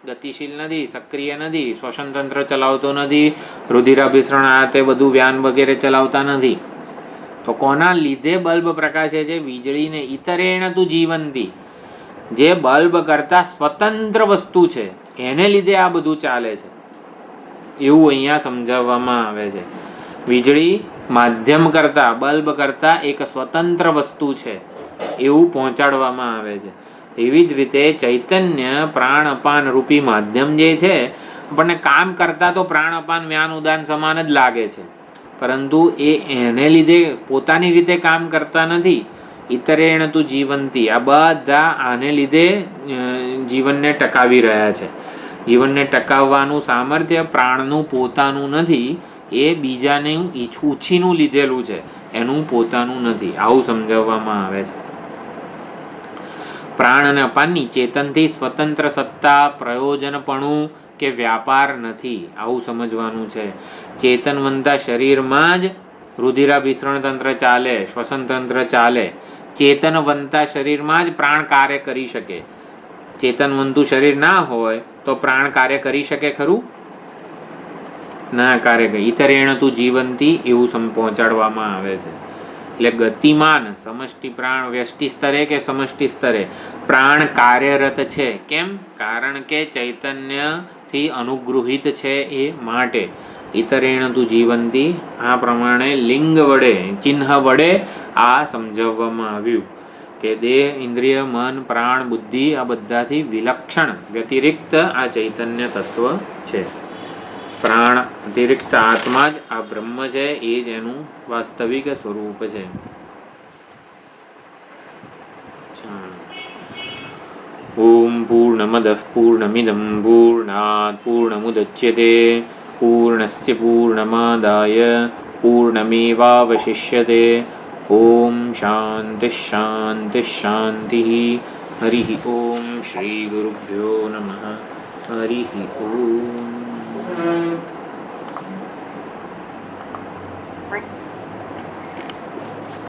ગતિશીલ નથી, સક્રિય નથી, શ્વસન તંત્ર ચલાવતો નથી, રુધિરાભિસરણ આ તે બધું વ્યાન વગેરે ચલાવતા નથી. તો કોના લીધે બલ્બ પ્રકાશે છે? વીજળીને. ઇતરેણ તું જીવંતી, જે બલ્બ કરતાં સ્વતંત્ર વસ્તુ છે એને લીધે આ બધું ચાલે છે એવું અહીંયા સમજાવવામાં આવે છે. વીજળી માધ્યમ કરતાં, બલ્બ કરતાં એક સ્વતંત્ર વસ્તુ છે એવું પહોંચાડવામાં આવે છે. એવી જ રીતે ચૈતન્ય પ્રાણ અપાન રૂપી માધ્યમ જે છે, આપણને કામ કરતાં તો પ્રાણ અપાન વ્યાન ઉદાન સમાન જ લાગે છે, પરંતુ એને લીધે પોતાની રીતે કામ કરતા નથી. ઇતરેણ તું જીવંતી, આ બધા આને લીધે જીવનને ટકાવી રહ્યા છે. જીવનને ટકાવવાનું સામર્થ્ય પ્રાણનું પોતાનું નથી, એ બીજાનું ઉછીનું લીધેલું છે, એનું પોતાનું નથી. આવું સમજાવવામાં આવે છે. પ્રાણ અને અપાનની ચેતનથી સ્વતંત્ર સત્તા, પ્રયોજનપણું કે વ્યાપાર નથી, આવું સમજવાનું છે. ચેતનવંતા શરીરમાં જ રુધિરાભિસરણ તંત્ર ચાલે, શ્વસન તંત્ર ચાલે. ચેતનવંતા શરીરમાં જ પ્રાણ કાર્ય કરી શકે. ચેતનવંતું શરીર ના હોય તો પ્રાણ કાર્ય કરી શકે ખરું? ના કાર્ય કરી. ઇતરેણ તું જીવંતી એવું પહોંચાડવામાં આવે છે. એટલે ગતિમાન સમષ્ટિ પ્રાણ વ્યષ્ટિ સ્તરે કે સમષ્ટિ સ્તરે પ્રાણ કાર્યરત છે. કેમ? કારણ કે ચૈતન્યથી અનુગૃહિત છે એ માટે. ઇતરેણ તું જીવંતી, આ પ્રમાણે લિંગ વડે, ચિહ્ન વડે આ સમજાવવામાં આવ્યું કે દેહ, ઇન્દ્રિય, મન, પ્રાણ, બુદ્ધિ આ બધાથી વિલક્ષણ વ્યતિરિક્ત આ ચૈતન્ય તત્વ છે. પ્રાણ અતિરિક્ત આત્મા જ આ બ્રહ્મ છે, એ જ એનું વાસ્તવિક સ્વરૂપ છે. ઓમ પૂર્ણમદઃ પૂર્ણમિદં પૂર્ણાત પૂર્ણમુદચ્યતે પૂર્ણસ્ય પૂર્ણમાદાય પૂર્ણમેવાવશિષ્યતે. ઓમ શાંતિ શાંતિ શાંતિ. હરિ ઓમ શ્રી ગુરુભ્યો નમઃ. હરિ ઓમ.